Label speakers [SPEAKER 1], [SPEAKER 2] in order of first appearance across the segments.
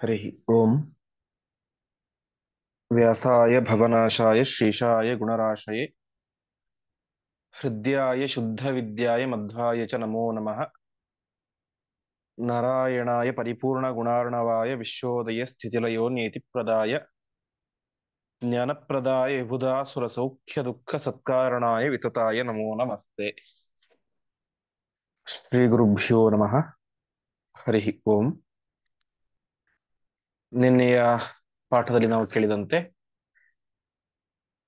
[SPEAKER 1] हरिः ओम्। व्यासाय भवनाशाय श्रीशाय गुणराशये हृद्याय शुद्धविद्याय मध्वाय च नमो नमः। नारायणाय परिपूर्णगुणार्णवाय विश्वोदय स्थितिलयो नियतिप्रदाय ज्ञानप्रदाय विबुधासुरसौख्यदुःखसत्कारणाय वितताय नमो नमस्ते। ಶ್ರೀಗುರುಭ್ಯೋ ನಮಃ. ಹರಿಃ ಓಂ. ನಿನ್ನೆಯ ಪಾಠದಲ್ಲಿ ನಾವು ಕೇಳಿದಂತೆ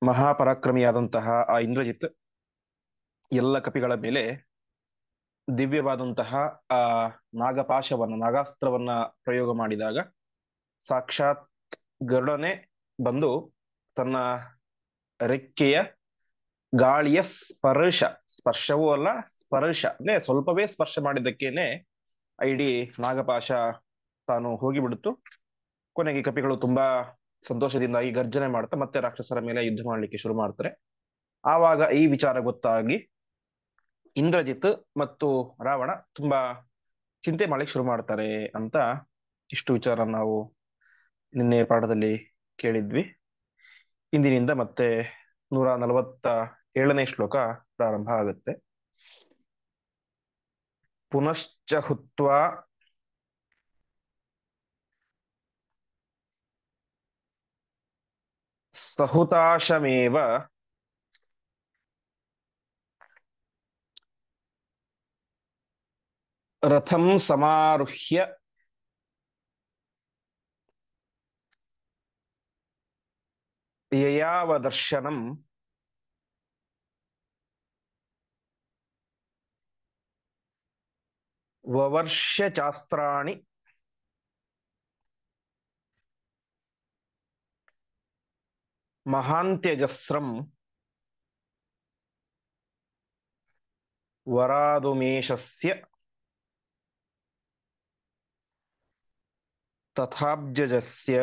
[SPEAKER 1] ಮಹಾಪರಾಕ್ರಮಿಯಾದಂತಹ ಆ ಇಂದ್ರಜಿತ್ ಎಲ್ಲ ಕಪಿಗಳ ಮೇಲೆ ದಿವ್ಯವಾದಂತಹ ಆ ನಾಗಾಸ್ತ್ರವನ್ನ ಪ್ರಯೋಗ ಮಾಡಿದಾಗ ಸಾಕ್ಷಾತ್ ಗರುಡನೆ ಬಂದು ತನ್ನ ರೆಕ್ಕೆಯ ಗಾಳಿಯ ಸ್ಪರ್ಶವೂ ಅಲ್ಲ, ಸ್ಪರ್ಶ ಅಂದ್ರೆ ಸ್ವಲ್ಪವೇ ಸ್ಪರ್ಶ ಮಾಡಿದ್ದಕ್ಕೇನೆ ಇಡೀ ನಾಗಪಾಶ ತಾನು ಹೋಗಿಬಿಡ್ತು. ಕೊನೆಗೆ ಕಪಿಗಳು ತುಂಬಾ ಸಂತೋಷದಿಂದಾಗಿ ಗರ್ಜನೆ ಮಾಡ್ತಾ ಮತ್ತೆ ರಾಕ್ಷಸರ ಮೇಲೆ ಯುದ್ಧ ಮಾಡ್ಲಿಕ್ಕೆ ಶುರು ಮಾಡ್ತಾರೆ. ಆವಾಗ ಈ ವಿಚಾರ ಗೊತ್ತಾಗಿ ಇಂದ್ರಜಿತ್ ಮತ್ತು ರಾವಣ ತುಂಬಾ ಚಿಂತೆ ಮಾಡ್ಲಿಕ್ಕೆ ಶುರು ಮಾಡ್ತಾರೆ ಅಂತ ಇಷ್ಟು ವಿಚಾರ ನಾವು ನಿನ್ನೆ ಪಾಠದಲ್ಲಿ ಕೇಳಿದ್ವಿ. ಇಂದಿನಿಂದ ಮತ್ತೆ 147ನೇ ಶ್ಲೋಕ ಪ್ರಾರಂಭ ಆಗುತ್ತೆ. ಪುನಶ್ಚ ಹುತ್ವಾ ಸಹುತಾಶಮೇವ ರಥಂ ಸಮಾರುಹ್ಯ ಯಯಾವದರ್ಶನಂ ವವರ್ಷ್ಯ ಚಾಸ್ತ್ರಾಣಿ ಮಹಾಂತ್ಯಜಸ್ರಂ ವರಾದುಮೇಶಸ್ಯ ತಥಾಬ್ಜಜಸ್ಯ.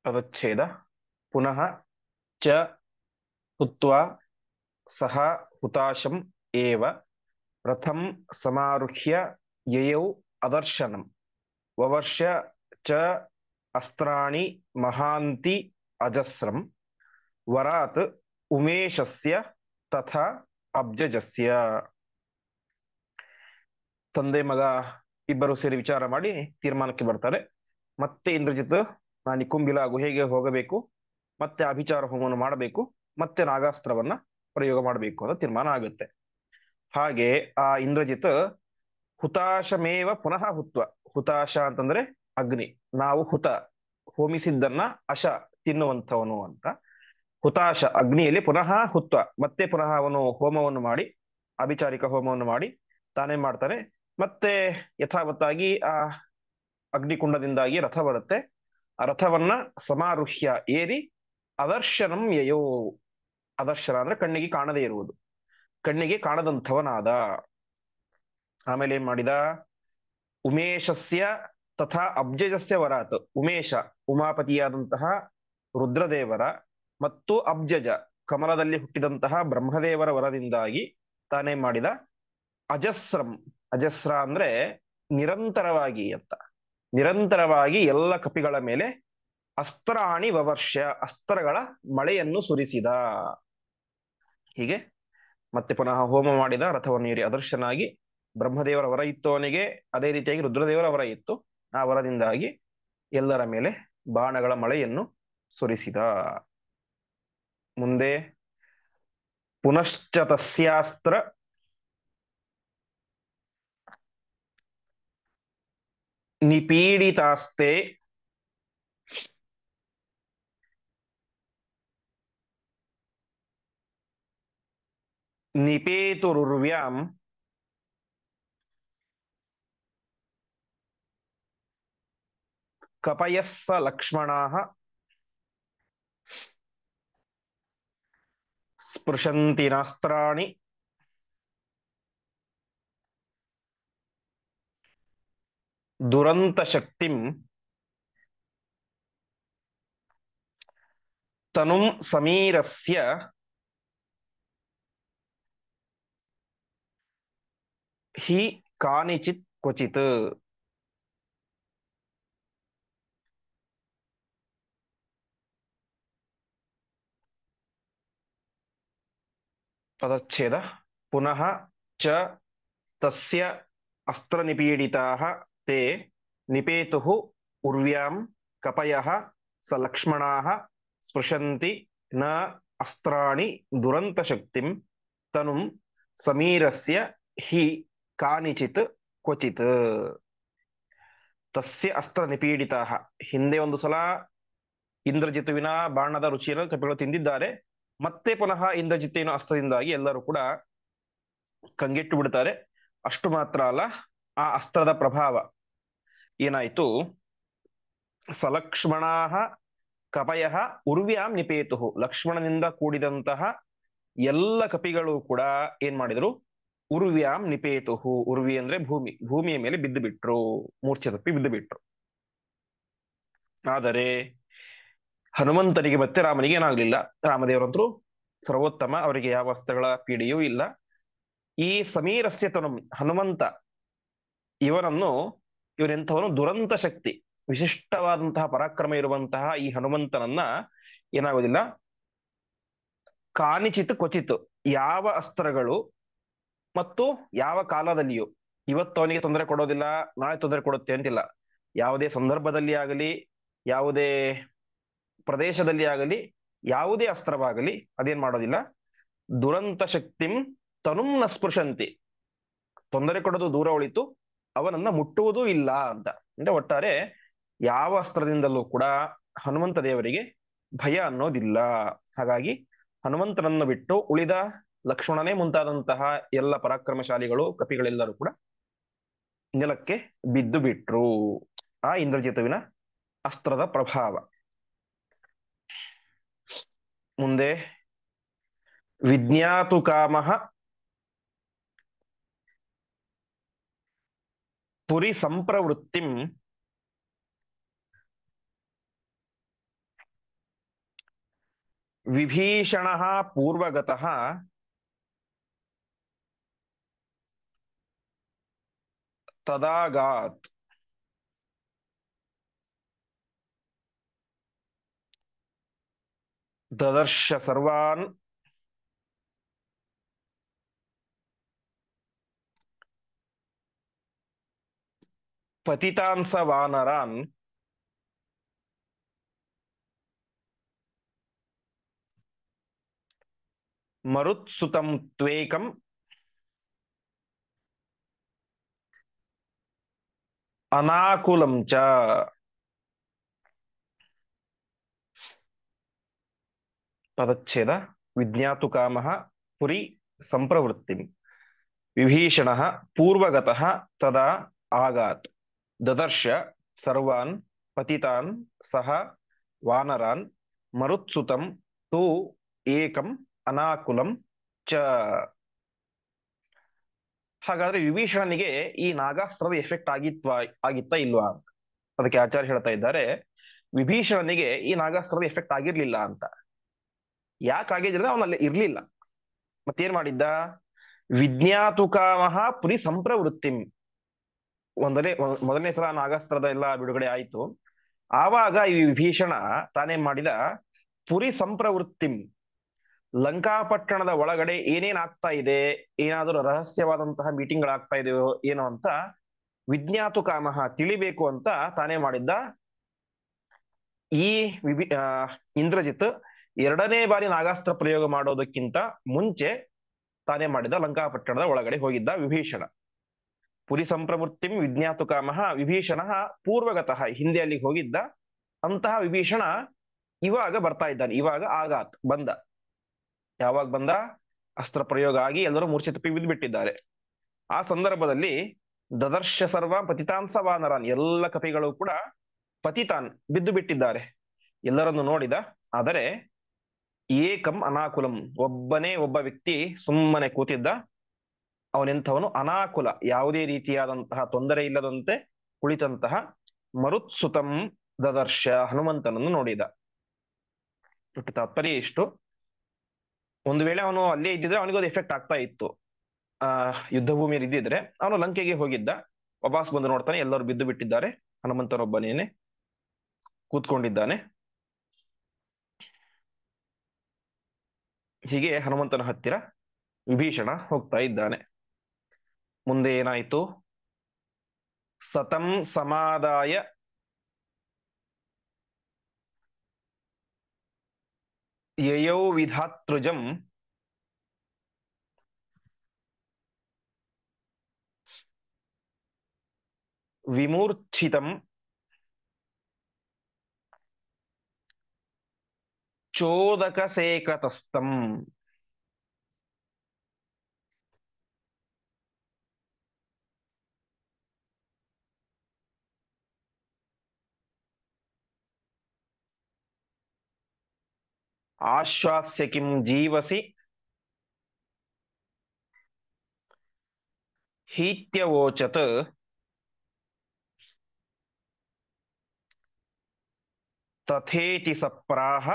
[SPEAKER 1] ಪದಚ್ಛೇದ. ಪುನಃ ಚ ಹುತ್ವಾ ಸಹ ಹುತಾಶಂ ಏವ ರಥಂ ಸಮಾರುಹ್ಯ ಯಯೌ ಅದರ್ಶನಂ ವವರ್ಷ್ಯ ಚ ಅಸ್ತ್ರಾಣಿ ಮಹಾಂತಿ ಅಜಸ್ರಂ ವರಾತ್ ಉಮೇಶಸ್ಯ ತಥಾ ಅಬ್ಜಜಸ್ಯ. ತಂದೆ ಮಗ ಇಬ್ಬರು ಸೇರಿ ವಿಚಾರ ಮಾಡಿ ತೀರ್ಮಾನಕ್ಕೆ ಬರ್ತಾರೆ. ಮತ್ತೆ ಇಂದ್ರಜಿತ್ ನಾನು ನಿಕುಂಬಿಲ ಗುಹೆಗೆ ಹೋಗಬೇಕು, ಮತ್ತೆ ಅಭಿಚಾರ ಹೋಮವನ್ನು ಮಾಡಬೇಕು, ಮತ್ತೆ ನಾಗಾಸ್ತ್ರವನ್ನ ಪ್ರಯೋಗ ಮಾಡಬೇಕು ಅಂತ ತೀರ್ಮಾನ ಆಗುತ್ತೆ. ಹಾಗೆ ಆ ಇಂದ್ರಜಿತ್ ಹುತಾಶಮೇವ ಪುನಃ ಹುತ್ವ. ಹುತಾಶ ಅಂತಂದ್ರೆ ಅಗ್ನಿ. ನಾವು ಹೋಮಿಸಿದ್ದನ್ನ ಅಶ ತಿನ್ನುವಂಥವನು ಅಂತ. ಹುತಾಶ ಅಗ್ನಿಯಲ್ಲಿ ಪುನಃ ಹುತ್ವ, ಮತ್ತೆ ಪುನಃ ಅವನು ಹೋಮವನ್ನು ಮಾಡಿ, ಅಭಿಚಾರಿಕ ಹೋಮವನ್ನು ಮಾಡಿ ತಾನೇನ್ ಮಾಡ್ತಾನೆ, ಮತ್ತೆ ಯಥಾವತ್ತಾಗಿ ಆ ಅಗ್ನಿಕುಂಡದಿಂದಾಗಿ ರಥ ಬರುತ್ತೆ. ಆ ರಥವನ್ನ ಸಮಾರುಹ್ಯ ಏರಿ ಅದರ್ಶನಂ ಯಯೋ. ಅದರ್ಶನ ಅಂದ್ರೆ ಕಣ್ಣಿಗೆ ಕಾಣದೇ ಇರುವುದು, ಕಣ್ಣಿಗೆ ಕಾಣದಂಥವನಾದ. ಆಮೇಲೆ ಏನ್ ಮಾಡಿದ, ಉಮೇಶಸ್ಯ ತಥಾ ಅಬ್ಜಜಸ್ಯ ವರಾತ್. ಉಮೇಶ ಉಮಾಪತಿಯಾದಂತಹ ರುದ್ರದೇವರ ಮತ್ತು ಅಬ್ಜಜ ಕಮಲದಲ್ಲಿ ಹುಟ್ಟಿದಂತಹ ಬ್ರಹ್ಮದೇವರ ವರದಿಂದಾಗಿ ತಾನೇನ್ ಮಾಡಿದ, ಅಜಸ್ರಂ. ಅಜಸ್ರ ಅಂದ್ರೆ ನಿರಂತರವಾಗಿ ಅಂತ. ನಿರಂತರವಾಗಿ ಎಲ್ಲ ಕಪಿಗಳ ಮೇಲೆ ಅಸ್ತ್ರಾಣಿ ವವರ್ಷ, ಅಸ್ತ್ರಗಳ ಮಳೆಯನ್ನು ಸುರಿಸಿದ. ಹೀಗೆ ಮತ್ತೆ ಪುನಃ ಹೋಮ ಮಾಡಿದ, ರಥವನ್ನು ಏರಿ ಅದರ್ಶನಾಗಿ. ಬ್ರಹ್ಮದೇವರ ವರ ಇತ್ತು ಅವನಿಗೆ, ಅದೇ ರೀತಿಯಾಗಿ ರುದ್ರದೇವರ ವರ ಇತ್ತು. ಆ ವರದಿಂದಾಗಿ ಎಲ್ಲರ ಮೇಲೆ ಬಾಣಗಳ ಮಳೆಯನ್ನು ಸುರಿಸಿದ. ಮುಂದೆ ಪುನಶ್ಚ ತಸ್ಯಾಸ್ತ್ರ ನಿಪೀಡಿತಾಸ್ತೆ ನಿಪೇತುರುರ್ವ್ಯಾಂ ಕಪಯಸ್ಸ ಲಕ್ಷ್ಮಣಾಃ ಸ್ಪೃಶಂತಿ ನಾಸ್ತ್ರಾಣಿ ದುರಂತ ಶಕ್ತಿಂ ತನುಂ ಸಮೀರಸ್ಯ ಹಿ ಕಾನಿಚಿತ್ ಕ್ವಚಿತ್. ಪದಚ್ಛೇದ ಪುನಃ ಚ ತಸ್ಯ ಅಸ್ತ್ರ ನಿಪೀಡಿತಾಃ ತೇ ನಿಪೇತುಃ ಉರ್ವ್ಯಾಂ ಕಪಯಃ ಸ ಲಕ್ಷ್ಮಣಾಃ ಸ್ಪೃಶಂತಿ ನ ಅಸ್ತ್ರಾಣಿ ದುರಂತ ಶಕ್ತಿಂ ತನುಂ ಸಮೀರಸ್ಯ ಹಿ ಕಾನಿಚಿತ್ ಕ್ವಚಿತ್. ತಸ್ಯ ಅಸ್ತ್ರ ನಿಪೀಡಿತಾಃ, ಹಿಂದೆ ಒಂದು ಸಲ ಇಂದ್ರಜಿತುವಿನ ಬಾಣದ ರುಚಿಯನ್ನು ಕಪಿಗಳು ತಿಂದಿದ್ದಾರೆ. ಮತ್ತೆ ಪುನಃ ಇಂದ್ರಜಿತ್ತಿನ ಅಸ್ತ್ರದಿಂದಾಗಿ ಎಲ್ಲರೂ ಕೂಡ ಕಂಗೆಟ್ಟು ಬಿಡ್ತಾರೆ. ಅಷ್ಟು ಮಾತ್ರ ಅಲ್ಲ, ಆ ಅಸ್ತ್ರದ ಪ್ರಭಾವ ಏನಾಯ್ತು, ಸಲಕ್ಷ್ಮಣಾ ಕಪಯ ಉರ್ವ್ಯಾಂ ನಿಪೇತು, ಲಕ್ಷ್ಮಣನಿಂದ ಕೂಡಿದಂತಹ ಎಲ್ಲ ಕಪಿಗಳು ಕೂಡ ಏನ್ ಮಾಡಿದ್ರು, ಉರ್ವ್ಯಾಂ ನಿಪೇತು, ಉರ್ವಿ ಅಂದ್ರೆ ಭೂಮಿ, ಭೂಮಿಯ ಮೇಲೆ ಬಿದ್ದು ಬಿಟ್ರು, ಮೂರ್ಛೆ ತಪ್ಪಿ ಬಿದ್ದು ಬಿಟ್ರು. ಆದರೆ ಹನುಮಂತನಿಗೆ ಮತ್ತೆ ರಾಮನಿಗೆ ಏನಾಗ್ಲಿಲ್ಲ. ರಾಮದೇವರಂತರೂ ಸರ್ವೋತ್ತಮ, ಅವರಿಗೆ ಯಾವ ಅಸ್ತ್ರಗಳ ಪೀಡೆಯೂ ಇಲ್ಲ. ಈ ಸಮೀರಸ್ಯ ತನು, ಹನುಮಂತ ಇವನನ್ನು, ಇವನೆಂಥವನು ದುರಂತ ಶಕ್ತಿ, ವಿಶಿಷ್ಟವಾದಂತಹ ಪರಾಕ್ರಮ ಇರುವಂತಹ ಈ ಹನುಮಂತನನ್ನ ಏನಾಗೋದಿಲ್ಲ, ಕಾನಿಚಿತ್ ಕ್ವಚಿತ್, ಯಾವ ಅಸ್ತ್ರಗಳು ಮತ್ತು ಯಾವ ಕಾಲದಲ್ಲಿಯೂ, ಇವತ್ತು ಅವನಿಗೆ ತೊಂದರೆ ಕೊಡೋದಿಲ್ಲ, ನಾಳೆ ತೊಂದರೆ ಕೊಡುತ್ತೆ ಅಂತಿಲ್ಲ. ಯಾವುದೇ ಸಂದರ್ಭದಲ್ಲಿ ಆಗಲಿ, ಯಾವುದೇ ಪ್ರದೇಶದಲ್ಲಿ ಆಗಲಿ, ಯಾವುದೇ ಅಸ್ತ್ರವಾಗಲಿ ಅದೇನ್ ಮಾಡೋದಿಲ್ಲ, ದುರಂತ ಶಕ್ತಿಂ ತನುಂ ನ ಸ್ಪೃಶಂತಿ, ತೊಂದರೆ ಕೊಡೋದು ದೂರ ಉಳಿತು, ಅವನನ್ನ ಮುಟ್ಟುವುದೂ ಇಲ್ಲ ಅಂತ. ಅಂದ್ರೆ ಒಟ್ಟಾರೆ ಯಾವ ಅಸ್ತ್ರದಿಂದಲೂ ಕೂಡ ಹನುಮಂತ ದೇವರಿಗೆ ಭಯ ಅನ್ನೋದಿಲ್ಲ. ಹಾಗಾಗಿ ಹನುಮಂತನನ್ನು ಬಿಟ್ಟು ಉಳಿದ ಲಕ್ಷ್ಮಣನೇ ಮುಂತಾದಂತಹ ಎಲ್ಲ ಪರಾಕ್ರಮಶಾಲಿಗಳು, ಕಪಿಗಳೆಲ್ಲರೂ ಕೂಡ ನೆಲಕ್ಕೆ ಬಿದ್ದು ಬಿಟ್ರು, ಆ ಇಂದ್ರಜಿತುವಿನ ಅಸ್ತ್ರದ ಪ್ರಭಾವ. ಮುಂದೆ ವಿಜ್ಞಾತು ಕಾಮಃ ಪುರಿ ಸಂಪ್ರವೃತ್ತಿಂ ವಿಭೀಷಣಃ ಪೂರ್ವಗತಃ ತದಾಗಾತ್. ದದರ್ಶ ಸರ್ವಾನ್ ಪತಿತಾಂಸ ವಾನರಾನ್ ಮರುತ್ಸುತಂ ತ್ವೇಕಂ ಅನಾಕುಲಂ ಚ. ಪದಚ್ಛೇದ ವಿಜ್ಞಾತು ಕಾಮಃ ಪುರಿ ಸಂಪ್ರವೃತ್ತಿಂ ವಿಭೀಷಣಃ ಪೂರ್ವಗತಃ ತದಾ ಆಗಾತ್. ದದರ್ಶ ಸರ್ವಾನ್ ಪತಿತಾನ್ ಸಹ ವಾನರಾನ್ ಮರುತ್ಸುತಂ ತೂ ಏಕಂ ಅನಾಕುಲಂ ಚ. ಹಾಗಾದ್ರೆ ವಿಭೀಷಣನಿಗೆ ಈ ನಾಗಾಸ್ತ್ರದ ಎಫೆಕ್ಟ್ ಆಗಿತ್ತಾ ಇಲ್ವಾ? ಅದಕ್ಕೆ ಆಚಾರ್ಯ ಹೇಳ್ತಾ ಇದ್ದಾರೆ, ವಿಭೀಷಣನಿಗೆ ಈ ನಾಗಾಸ್ತ್ರದ ಎಫೆಕ್ಟ್ ಆಗಿರ್ಲಿಲ್ಲ ಅಂತ. ಯಾಕೆ ಆಗಿದ್ರೆ ಅವನಲ್ಲಿ ಇರ್ಲಿಲ್ಲ. ಮತ್ತೇನ್ ಮಾಡಿದ್ದ, ವಿಜ್ಞಾತುಕಾಮಃ ಪುರಿ ಸಂಪ್ರವೃತ್ತಿಂ, ಮೊದಲನೇ ಸಲ ನಾಗಾಸ್ತ್ರದ ಎಲ್ಲ ಬಿಡುಗಡೆ ಆಯ್ತು. ಆವಾಗ ಈ ವಿಭೀಷಣ ತಾನೇನ್ ಮಾಡಿದ, ಪುರಿ ಸಂಪ್ರವೃತ್ತಿಂ, ಲಂಕಾಪಟ್ಟಣದ ಒಳಗಡೆ ಏನೇನ್ ಆಗ್ತಾ ಇದೆ, ಏನಾದರೂ ರಹಸ್ಯವಾದಂತಹ ಮೀಟಿಂಗ್ಗಳಾಗ್ತಾ ಇದೆಯೋ ಏನೋ ಅಂತ ವಿಜ್ಞಾತು ಕಾಮಃ, ತಿಳಿಬೇಕು ಅಂತ ತಾನೇ ಮಾಡಿದ್ದ. ಈ ಇಂದ್ರಜಿತ್ ಎರಡನೇ ಬಾರಿ ನಾಗಾಸ್ತ್ರ ಪ್ರಯೋಗ ಮಾಡೋದಕ್ಕಿಂತ ಮುಂಚೆ ತಾನೇ ಮಾಡಿದ, ಲಂಕಾಪಟ್ಟಣದ ಒಳಗಡೆ ಹೋಗಿದ್ದ ವಿಭೀಷಣ. ಪುರಿ ಸಂಪ್ರವೃತ್ತಿಂ ವಿಜ್ಞಾತು ಕಾಮಃ, ವಿಭೀಷಣ ಪೂರ್ವಗತಃ, ಹಿಂದೆ ಅಲ್ಲಿಗೆ ಹೋಗಿದ್ದ. ಅಂತಹ ವಿಭೀಷಣ ಇವಾಗ ಬರ್ತಾ ಇದ್ದಾನೆ. ಇವಾಗ ಆಗಾತ್, ಬಂದ. ಯಾವಾಗ ಬಂದ? ಅಸ್ತ್ರ ಪ್ರಯೋಗ ಆಗಿ ಎಲ್ಲರೂ ಮೂರ್ಛೆ ತಪ್ಪಿ ಬಿದ್ದು ಬಿಟ್ಟಿದ್ದಾರೆ. ಆ ಸಂದರ್ಭದಲ್ಲಿ ದದರ್ಶ ಸರ್ವ ಪತಿತಾಂಸ ವಾನರಾನ್, ಎಲ್ಲ ಕಪಿಗಳು ಕೂಡ ಪತಿತಾನ್, ಬಿದ್ದು ಬಿಟ್ಟಿದ್ದಾರೆ. ಎಲ್ಲರನ್ನು ನೋಡಿದ. ಆದರೆ ಏಕಂ ಅನಾಕುಲಂ, ಒಬ್ಬನೇ ಒಬ್ಬ ವ್ಯಕ್ತಿ ಸುಮ್ಮನೆ ಕೂತಿದ್ದ. ಅವನೆಂಥವನು ಅನಾಕುಲ, ಯಾವುದೇ ರೀತಿಯಾದಂತಹ ತೊಂದರೆ ಇಲ್ಲದಂತೆ ಕುಳಿತಂತಹ ಮರುತ್ಸುತಂ ದದರ್ಶ, ಹನುಮಂತನನ್ನು ನೋಡಿದ. ತಾತ್ಪರ್ಯ ಇಷ್ಟು, ಒಂದು ವೇಳೆ ಅವನು ಅಲ್ಲೇ ಇದ್ದಿದ್ರೆ ಅವನಿಗೂ ಅದು ಎಫೆಕ್ಟ್ ಆಗ್ತಾ ಇತ್ತು. ಯುದ್ಧ ಭೂಮಿಯಲ್ಲಿ ಇದ್ದಿದ್ರೆ ಅವನು ಲಂಕೆಗೆ ಹೋಗಿದ್ದ. ವಾಪಸ್ ಬಂದು ನೋಡ್ತಾನೆ, ಎಲ್ಲರೂ ಬಿದ್ದು ಬಿಟ್ಟಿದ್ದಾರೆ, ಹನುಮಂತನೊಬ್ಬನೇನೆ ಕೂತ್ಕೊಂಡಿದ್ದಾನೆ. ಹೀಗೆ ಹನುಮಂತನ ಹತ್ತಿರ ವಿಭೀಷಣ ಹೋಗ್ತಾ ಇದ್ದಾನೆ. ಮುಂದೆ ಏನಾಯ್ತು? ಸತಂ ಸಮಾದಾಯ ಯಯೌ ವಿಧಾತೃಜಂ ವಿಮೂರ್ಛಿತಂ ಚೋದಕಸೇಕತಸ್ತಂ. ಆಶ್ವಾಸ್ಯ ಕಿಂ ಜೀವಸಿ ಹೀತ್ಯವೋಚತ್ ತಥೇತಿ ಸಪ್ರಾಹ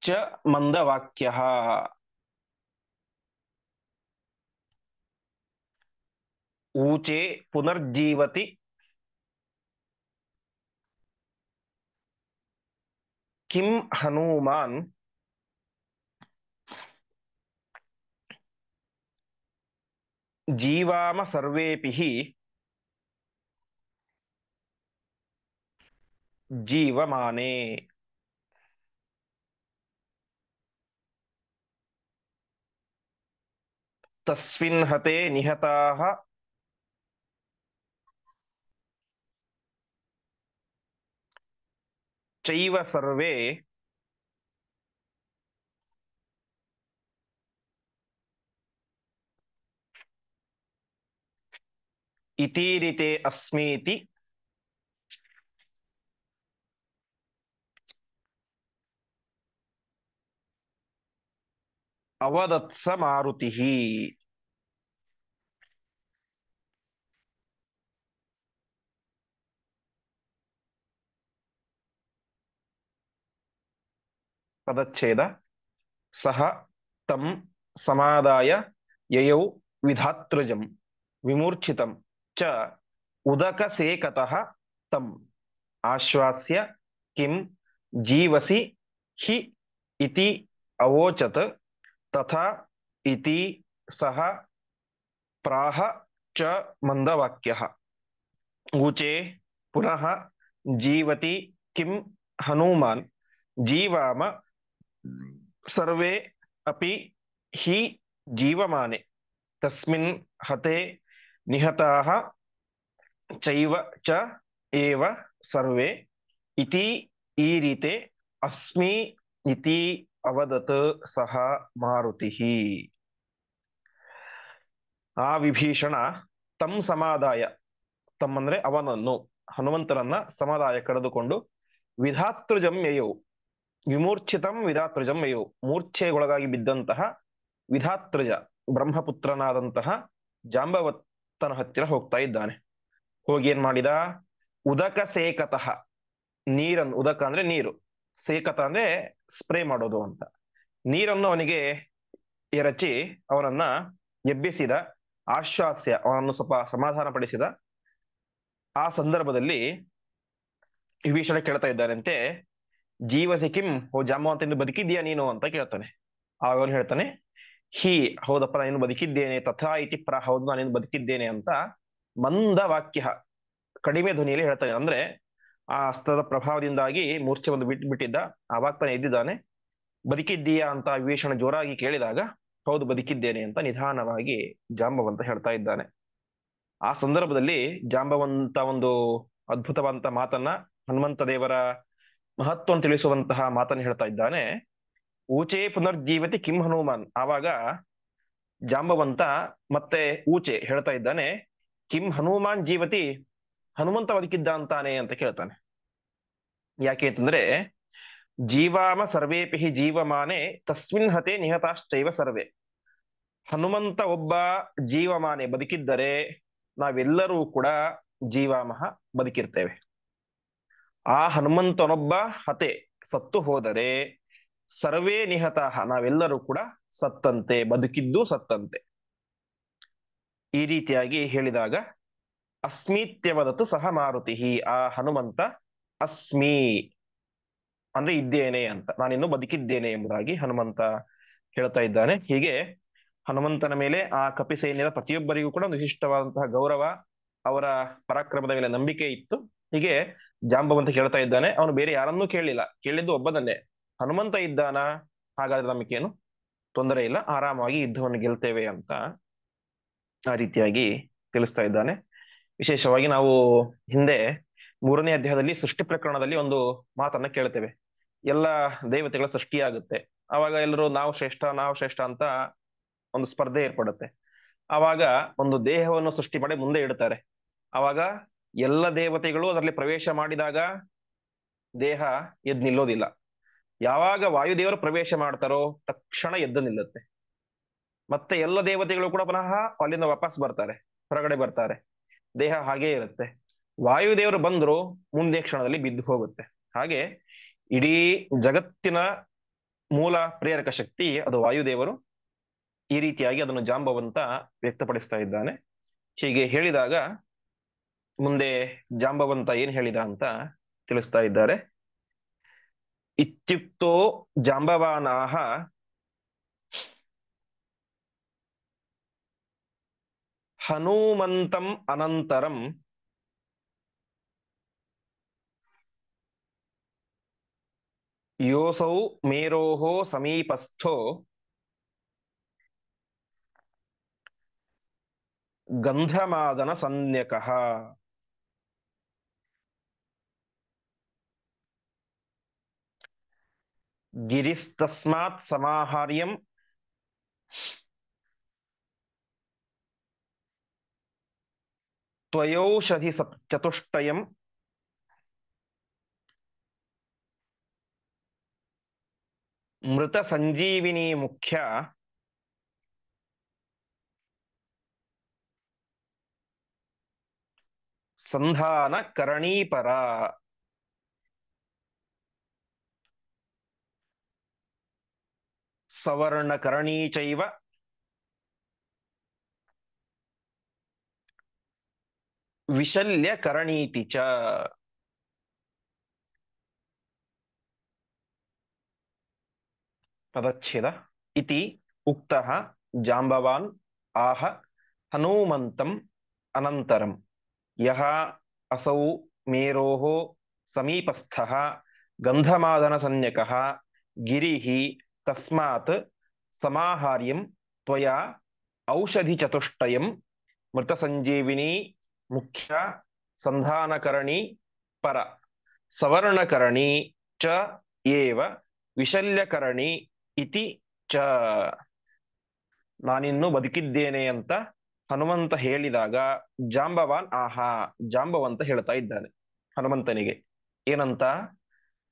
[SPEAKER 1] ಚ ಮಂದವಾಕ್ಯಃ. ಊಚೆ ಪುನರ್ಜೀವತಿ ಕಿಂ ಹನೂಮಾನ್ ಜೀವಾಮ ಸರ್ವೇಪಿ ಜೀವಮಾನೆ. ತಸ್ಮಿನ್ ಹತೆ ನಿಹತಾಃ ಚೈವ ಸರ್ವೇ ಇತೀರಿತೆ ಅಸ್ಮೀತಿ ಅವದತ್ಸ ಮಾರುತಿಃ. ಪದಚ್ಛೇದ. ಸಹ ತಂ ಸಮಾದಾಯ ಯಯೌ ವಿಧಾತೃಜಂ ವಿಮೂರ್ಛಿತಂ ಚ ಉದಕಸೇಕತಃ ತಂ ಆಶ್ವಾಸ್ಯ ಕಿಂ ಜೀವಸಿ ಹಿ ಇತಿ ಅವೋಚತ್ ತಥಾ ಇತಿ ಸಹ ಪ್ರಾಹ ಚ ಮಂದವಾಕ್ಯಃ. ಊಚೆ ಪುನಃ ಜೀವತಿ ಕಿಂ ಹನುಮಾನ್ ಜೀವಾಮ ಸರ್ವೇ ಅಪಿ ಹಿ ಜೀವಮಾನೆ. ತಸ್ಮಿನ್ ಹತೆ ನಿಹತಾಃ ಚೈವ ಚ ಏವ ಸರ್ವೇ ಇತಿ ಈರಿತೆ ಅಸ್ಮಿ ಇತಿ ಅವದತ್ ಸಹ ಮಾರುತಿಃ. ಆ ವಿಭೀಷಣ ತಂ ಸಮಾದಾಯ, ತಮ್ಮಂದ್ರೆ ಅವನನ್ನು, ಹನುಮಂತನನ್ನ ಸಮಾದಾಯ ಕರೆದುಕೊಂಡು ವಿಧಾತೃಜಂ ಯಯೌ ವಿಮೂರ್ಛಿತಂ ವಿಧಾತೃಜಂ ಯಯೌ ಮೂರ್ಛೆಗೊಳಗಾಗಿ ಬಿದ್ದಂತಹ ವಿಧಾತೃಜ ಬ್ರಹ್ಮಪುತ್ರನಾದಂತಹ ಜಾಂಬವತ್ತನ ಹತ್ತಿರ ಹೋಗ್ತಾ ಇದ್ದಾನೆ. ಹೋಗಿ ಏನ್ ಮಾಡಿದ? ಉದಕ ಸೇಕತಃ, ನೀರನ್ನು, ಉದಕ ಅಂದ್ರೆ ನೀರು, ಸೇಕತ ಅಂದ್ರೆ ಸ್ಪ್ರೇ ಮಾಡೋದು ಅಂತ, ನೀರನ್ನು ಅವನಿಗೆ ಎರಚಿ ಅವನನ್ನ ಎಬ್ಬಿಸಿದ. ಆಶ್ವಾಸ್ಯ, ಅವನನ್ನು ಸ್ವಲ್ಪ ಸಮಾಧಾನ ಪಡಿಸಿದ. ಆ ಸಂದರ್ಭದಲ್ಲಿ ವಿಭೀಷಣ ಕೇಳ್ತಾ ಇದ್ದಾನಂತೆ, ಜೀವಸಿ ಕಿಂ, ಓ ಜಾಂಬವಂತ, ಇನ್ನು ಬದುಕಿದ್ದೀಯಾ ನೀನು ಅಂತ ಕೇಳ್ತಾನೆ. ಆಗ ಅವನು ಹೇಳ್ತಾನೆ, ಹಿ, ಹೌದಪ್ಪ ನಾನು ಬದುಕಿದ್ದೇನೆ, ತಥಾ ಇತಿ ಪ್ರ, ಹೌದು ನಾನೇನು ಬದುಕಿದ್ದೇನೆ ಅಂತ ಮಂದ ವಾಕ್ಯ, ಕಡಿಮೆ ಧ್ವನಿಯಲ್ಲಿ ಹೇಳ್ತಾನೆ. ಅಂದ್ರೆ ಆ ಅಸ್ತ್ರದ ಪ್ರಭಾವದಿಂದಾಗಿ ಮೂರ್ಛೆ ಒಂದು ಬಿಟ್ಟಿದ್ದ, ಆವಾಗ ತಾನೆ ಎದ್ದಿದ್ದಾನೆ. ಬದುಕಿದ್ದೀಯಾ ಅಂತ ವಿಭೀಷಣ ಜೋರಾಗಿ ಕೇಳಿದಾಗ ಹೌದು ಬದುಕಿದ್ದೇನೆ ಅಂತ ನಿಧಾನವಾಗಿ ಜಾಂಬವಂತ ಹೇಳ್ತಾ ಇದ್ದಾನೆ. ಆ ಸಂದರ್ಭದಲ್ಲಿ ಜಾಂಬವಂತ ಒಂದು ಅದ್ಭುತವಾದಂತ ಮಾತನ್ನ, ಹನುಮಂತ ದೇವರ ಮಹತ್ವವನ್ನು ತಿಳಿಸುವಂತಹ ಮಾತನ್ನು ಹೇಳ್ತಾ ಇದ್ದಾನೆ. ಊಚೆ ಪುನರ್ಜೀವತಿ ಕಿಂ ಹನುಮಾನ್. ಆವಾಗ ಜಾಂಬವಂತ ಮತ್ತೆ ಊಚೆ ಹೇಳ್ತಾ ಇದ್ದಾನೆ, ಕಿಂ ಹನುಮಾನ್ ಜೀವತಿ, ಹನುಮಂತ ಬದುಕಿದ್ದ ಅಂತಾನೆ ಅಂತ ಕೇಳ್ತಾನೆ. ಯಾಕೆ ಅಂತಂದ್ರೆ, ಜೀವಾಮ ಸರ್ವೇಪಿ ಜೀವಮಾನೆ ತಸ್ಮಿನ್ ಹತೆ ನಿಹತಾಶ್ಚೈವ ಸರ್ವೇ. ಹನುಮಂತ ಒಬ್ಬ ಜೀವಮಾನೆ ಬದುಕಿದ್ದರೆ ನಾವೆಲ್ಲರೂ ಕೂಡ ಜೀವಾಮಹ ಬದುಕಿರ್ತೇವೆ. ಆ ಹನುಮಂತನೊಬ್ಬ ಹತೆ ಸತ್ತು ಹೋದರೆ ಸರ್ವೇ ನಿಹತಾಹ, ನಾವೆಲ್ಲರೂ ಕೂಡ ಸತ್ತಂತೆ, ಬದುಕಿದ್ದು ಸತ್ತಂತೆ. ಈ ರೀತಿಯಾಗಿ ಹೇಳಿದಾಗ ಅಸ್ಮಿತ್ಯವದತ್ತು ಸಹ ಮಾರುತಿ, ಆ ಹನುಮಂತ ಅಸ್ಮಿ ಅಂದ್ರೆ ಇದ್ದೇನೆ ಅಂತ, ನಾನಿನ್ನು ಬದುಕಿದ್ದೇನೆ ಎಂಬುದಾಗಿ ಹನುಮಂತ ಹೇಳ್ತಾ ಇದ್ದಾನೆ. ಹೀಗೆ ಹನುಮಂತನ ಮೇಲೆ ಆ ಕಪಿ ಸೈನ್ಯದ ಪ್ರತಿಯೊಬ್ಬರಿಗೂ ಕೂಡ ಒಂದು ವಿಶಿಷ್ಟವಾದಂತಹ ಗೌರವ, ಅವರ ಪರಾಕ್ರಮದ ಮೇಲೆ ನಂಬಿಕೆ ಇತ್ತು. ಹೀಗೆ ಜಾಂಬವಂತ ಹೇಳ್ತಾ ಇದ್ದಾನೆ, ಅವನು ಬೇರೆ ಯಾರನ್ನೂ ಕೇಳಿಲ್ಲ, ಕೇಳಿದ್ದು ಒಬ್ಬನನ್ನೇ, ಹನುಮಂತ ಇದ್ದಾನ, ಹಾಗಾದ್ರೆ ನಮಗೇನು ತೊಂದರೆ ಇಲ್ಲ, ಆರಾಮಾಗಿ ಯುದ್ಧವನ್ನು ಗೆಲ್ತೇವೆ ಅಂತ ಆ ರೀತಿಯಾಗಿ ತಿಳಿಸ್ತಾ ಇದ್ದಾನೆ. ವಿಶೇಷವಾಗಿ ನಾವು ಹಿಂದೆ 3ನೇ ಅಧ್ಯಾಯದಲ್ಲಿ ಸೃಷ್ಟಿ ಪ್ರಕರಣದಲ್ಲಿ ಒಂದು ಮಾತನ್ನ ಕೇಳ್ತೇವೆ. ಎಲ್ಲ ದೇವತೆಗಳ ಸೃಷ್ಟಿಯಾಗುತ್ತೆ, ಅವಾಗ ಎಲ್ಲರೂ ನಾವು ಶ್ರೇಷ್ಠ ನಾವು ಶ್ರೇಷ್ಠ ಅಂತ ಒಂದು ಸ್ಪರ್ಧೆ ಏರ್ಪಡುತ್ತೆ. ಆವಾಗ ಒಂದು ದೇಹವನ್ನು ಸೃಷ್ಟಿ ಮಾಡಿ ಮುಂದೆ ಇಡ್ತಾರೆ. ಆವಾಗ ಎಲ್ಲ ದೇವತೆಗಳು ಅದರಲ್ಲಿ ಪ್ರವೇಶ ಮಾಡಿದಾಗ ದೇಹ ಎದ್ದು ನಿಲ್ಲೋದಿಲ್ಲ. ಯಾವಾಗ ವಾಯುದೇವರು ಪ್ರವೇಶ ಮಾಡ್ತಾರೋ ತಕ್ಷಣ ಎದ್ದು ನಿಲ್ಲುತ್ತೆ. ಮತ್ತೆ ಎಲ್ಲ ದೇವತೆಗಳು ಕೂಡ ಪುನಃ ಅಲ್ಲಿಂದ ವಾಪಸ್ ಬರ್ತಾರೆ, ಹೊರಗಡೆ ಬರ್ತಾರೆ, ದೇಹ ಹಾಗೇ ಇರುತ್ತೆ. ವಾಯುದೇವರು ಬಂದ್ರು ಮುಂದೆ ಕ್ಷಣದಲ್ಲಿ ಬಿದ್ದು ಹೋಗುತ್ತೆ. ಹಾಗೆ ಇಡೀ ಜಗತ್ತಿನ ಮೂಲ ಪ್ರೇರಕ ಶಕ್ತಿ ಅದು ವಾಯುದೇವರು. ಈ ರೀತಿಯಾಗಿ ಅದನ್ನು ಜಾಂಬವಂತ ವ್ಯಕ್ತಪಡಿಸ್ತಾ ಇದ್ದಾನೆ. ಹೀಗೆ ಹೇಳಿದಾಗ ಮುಂದೆ ಜಾಂಬವಂತ ಏನ್ ಹೇಳಿದ ಅಂತ ತಿಳಿಸ್ತಾ ಇದ್ದಾರೆ. ಇತ್ಯುಕ್ತೋ ಜಾಂಬವಾನಾಹ ಹನುಮಂತಂ ಅನಂತರಂ ಯೋಸೌ ಮೇರೋಃ ಸಮೀಪಸ್ಥೋ ಗಂಧಮಾದನ ಸನ್ಯಕಃ. ಗಿರಿಸ್ತಸ್ಮಾತ್ ಸಮಾಹಾರ್ಯಂ ತ್ವಯೌಷಧಿ ಚತುಷ್ಟಯಂ ಮೃತ ಸಂಜೀವಿನಿ ಮುಖ್ಯ ಸಂಧಾನ ಕರಣೀಪರ. ಸವರ್ಣಕರಣೀ ಚೈವ ವಿಶಲ್ಯಕರಣೀತಿ ಚ. ಪದಚ್ಛೇದ. ಇತಿ ಉಕ್ತಃ ಜಾಂಬವಾನ್ ಆಹ ಹನೂಮಂತಂ ಅನಂತರಂ ಯಹ ಅಸೌ ಮೇರೋಃ ಸಮೀಪಸ್ಥಃ ಗಂಧಮಾದನ ಸನ್ಯಕಃ ಗಿರಿಃ ತಸ್ಮಾತ್ ಸಮಾಹಾರ್ಯಂ ತ್ವಯಾ ಔಷಧಿ ಚತುಷ್ಟಯಂ ಮೃತ ಸಂಜೀವಿನಿ ಮುಖ್ಯ ಸಂಧಾನಕರಣಿ ಪರ ಸವರ್ಣಕರಣಿ ಚ ಏವ ವಿಶಲ್ಯಕರಣಿ ಇತಿ ಚ. ನಾನಿನ್ನು ಬದುಕಿದ್ದೇನೆ ಅಂತ ಹನುಮಂತ ಹೇಳಿದಾಗ ಜಾಂಬವಾನ್ ಆಹಾ, ಜಾಂಬವಂತ ಹೇಳ್ತಾ ಇದ್ದಾನೆ ಹನುಮಂತನಿಗೆ ಏನಂತ,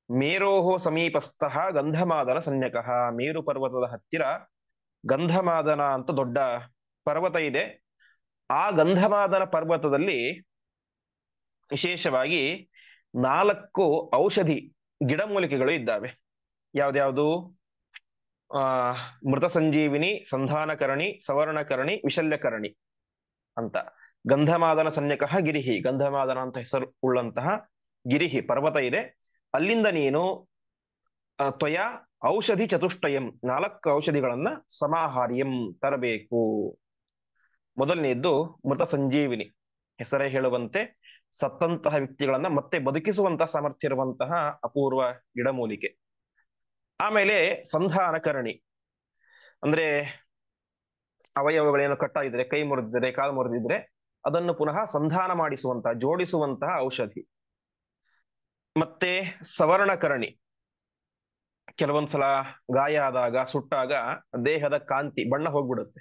[SPEAKER 1] ಮೇರೋಃ ಸಮೀಪಸ್ಥಃ ಗಂಧಮಾದನ ಸನ್ಯಕಃ, ಮೇರು ಪರ್ವತದ ಹತ್ತಿರ ಗಂಧಮಾದನ ಅಂತ ದೊಡ್ಡ ಪರ್ವತ ಇದೆ. ಆ ಗಂಧಮಾದನ ಪರ್ವತದಲ್ಲಿ ವಿಶೇಷವಾಗಿ 4 ಔಷಧಿ ಗಿಡಮೂಲಿಕೆಗಳು ಇದ್ದಾವೆ. ಯಾವ್ದ್ಯಾವುದು? ಮೃತ ಸಂಜೀವಿನಿ, ಸಂಧಾನಕರಣಿ, ಸವರ್ಣಕರಣಿ, ವಿಶಲ್ಯಕರಣಿ ಅಂತ. ಗಂಧಮಾದನ ಸನ್ಯಕಃ ಗಿರಿಹಿ, ಗಂಧಮಾದನ ಅಂತ ಹೆಸರು ಉಳ್ಳಂತಹ ಗಿರಿಹಿ ಪರ್ವತ ಇದೆ. ಅಲ್ಲಿಂದ ನೀನು ತ್ವಯ ಔಷಧಿ ಚತುಷ್ಟಯಂ, 4 ಔಷಧಿಗಳನ್ನ ಸಮಾಹಾರ್ಯಂ ತರಬೇಕು. ಮೊದಲನೆಯದ್ದು ಮೃತ ಸಂಜೀವಿನಿ, ಹೆಸರೇ ಹೇಳುವಂತೆ ಸತ್ತಂತಹ ವ್ಯಕ್ತಿಗಳನ್ನ ಮತ್ತೆ ಬದುಕಿಸುವಂತಹ ಸಾಮರ್ಥ್ಯ ಇರುವಂತಹ ಅಪೂರ್ವ ಗಿಡಮೂಲಿಕೆ. ಆಮೇಲೆ ಸಂಧಾನಕರಣಿ ಅಂದ್ರೆ ಅವಯವಗಳೇನು ಕಟ್ಟಾಗಿದ್ರೆ, ಕೈ ಮುರಿದಿದ್ರೆ, ಕಾಲು ಮುರಿದಿದ್ರೆ ಅದನ್ನು ಪುನಃ ಸಂಧಾನ ಮಾಡಿಸುವಂತಹ, ಜೋಡಿಸುವಂತಹ ಔಷಧಿ. ಮತ್ತೆ ಸವರ್ಣಕರಣಿ, ಕೆಲವೊಂದ್ಸಲ ಗಾಯ ಆದಾಗ, ಸುಟ್ಟಾಗ ದೇಹದ ಕಾಂತಿ ಬಣ್ಣ ಹೋಗ್ಬಿಡುತ್ತೆ.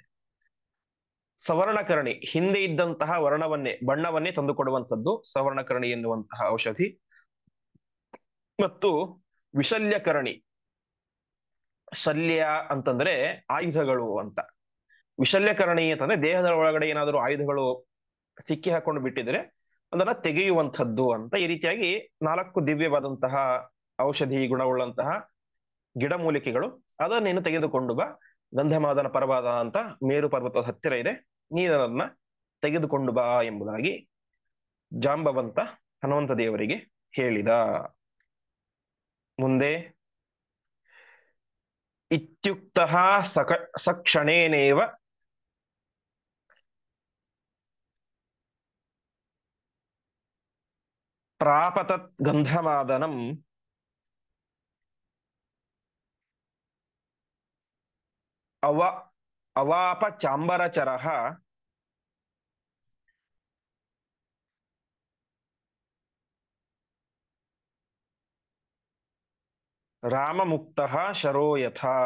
[SPEAKER 1] ಸವರ್ಣಕರಣಿ ಹಿಂದೆ ಇದ್ದಂತಹ ವರ್ಣವನ್ನೇ, ಬಣ್ಣವನ್ನೇ ತಂದುಕೊಡುವಂಥದ್ದು ಸವರ್ಣಕರಣಿ ಎನ್ನುವಂತಹ ಔಷಧಿ. ಮತ್ತು ವಿಶಲ್ಯಕರಣಿ, ಶಲ್ಯ ಅಂತಂದ್ರೆ ಆಯುಧಗಳು ಅಂತ. ವಿಶಲ್ಯಕರಣಿ ಅಂತಂದ್ರೆ ದೇಹದ ಒಳಗಡೆ ಏನಾದರೂ ಆಯುಧಗಳು ಸಿಕ್ಕಿ ಹಾಕೊಂಡು ಬಿಟ್ಟಿದ್ರೆ ಅದನ್ನ ತೆಗೆಯುವಂಥದ್ದು ಅಂತ. ಈ ರೀತಿಯಾಗಿ 4 ದಿವ್ಯವಾದಂತಹ ಔಷಧಿ ಗುಣವುಳ್ಳಂತಹ ಗಿಡಮೂಲಿಕೆಗಳು, ಅದನ್ನೇನು ತೆಗೆದುಕೊಂಡು ಬಾ, ಗಂಧಮಾದನ ಪರ್ವತ ಅಂತ ಮೇರು ಪರ್ವತದ ಹತ್ತಿರ ಇದೆ, ನೀನದನ್ನ ತೆಗೆದುಕೊಂಡು ಬಾ ಎಂಬುದಾಗಿ ಜಾಂಬವಂತ ಹನುಮಂತ ದೇವರಿಗೆ ಹೇಳಿದ. ಮುಂದೆ ಇತ್ಯುಕ್ತಃ ಸಕ್ಷಣೇನೇವ ಪ್ರಾಪತತ್ ಗಂಧಮಾದನಂ ಅವ ಅವಾಪ ಚಾಂಬರಚರಃ ರಾಮಮುಕ್ತಃ ಶರೋ ಯಥಾ.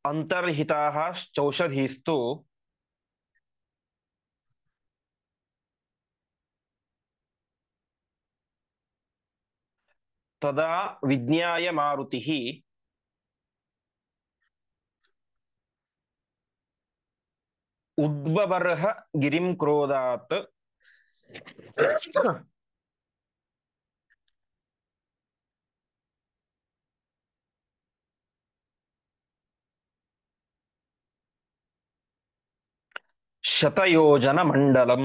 [SPEAKER 1] ಅಂತರ್ಹಿತಾಃ ಚೌಷಧೀಸ್ತು ತದಾ ವಿಜ್ಞಾಯ ಮಾರುತಿಃ ಉದ್ಬಬರ್ಹ ಗಿರಿಂ ಕ್ರೋಧಾತ್ ಶತಯೋಜನ ಮಂಡಲಂ.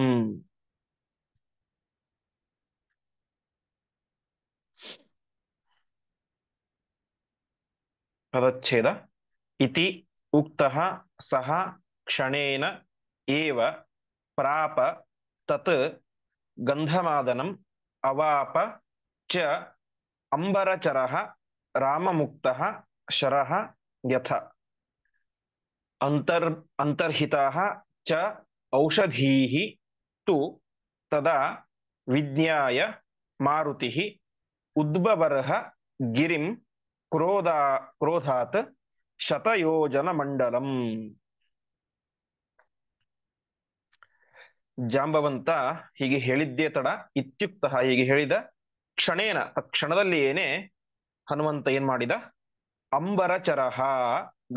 [SPEAKER 1] ಪದಚ್ಛೇದ. ಇತಿ ಉಕ್ತಃ ಸಹ ಕ್ಷಣೇನ ಏವ ಪ್ರಾಪ ತತ್ ಗಂಧಮಾದನಂ ಅವಾಪ ಚ ಅಂಬರಚರಃ ರಾಮಮುಕ್ತಃ ಶರಃ ಯಥ. ಅಂತರ್ಹಿತಾಃ ಚ ಔಷಧೀಃ ತು ತದಾ ವಿಜ್ಞಾಯ ಮಾರುತಿಃ ಉದ್ಬಬರ್ಹ ಗಿರಿಂ ಕ್ರೋಧಾತ್ ಶತಯೋಜನ ಮಂಡಲಂ. ಜಾಂಬವಂತ ಹೀಗೆ ಹೇಳಿದ್ದೇ ತಡ, ಇತ್ಯುಕ್ತ ಹೀಗೆ ಹೇಳಿದ ಕ್ಷಣೇನ ತಕ್ಷಣದಲ್ಲಿ ಏನೇ ಹನುಮಂತ ಏನ್ ಮಾಡಿದ, ಅಂಬರಚರಃ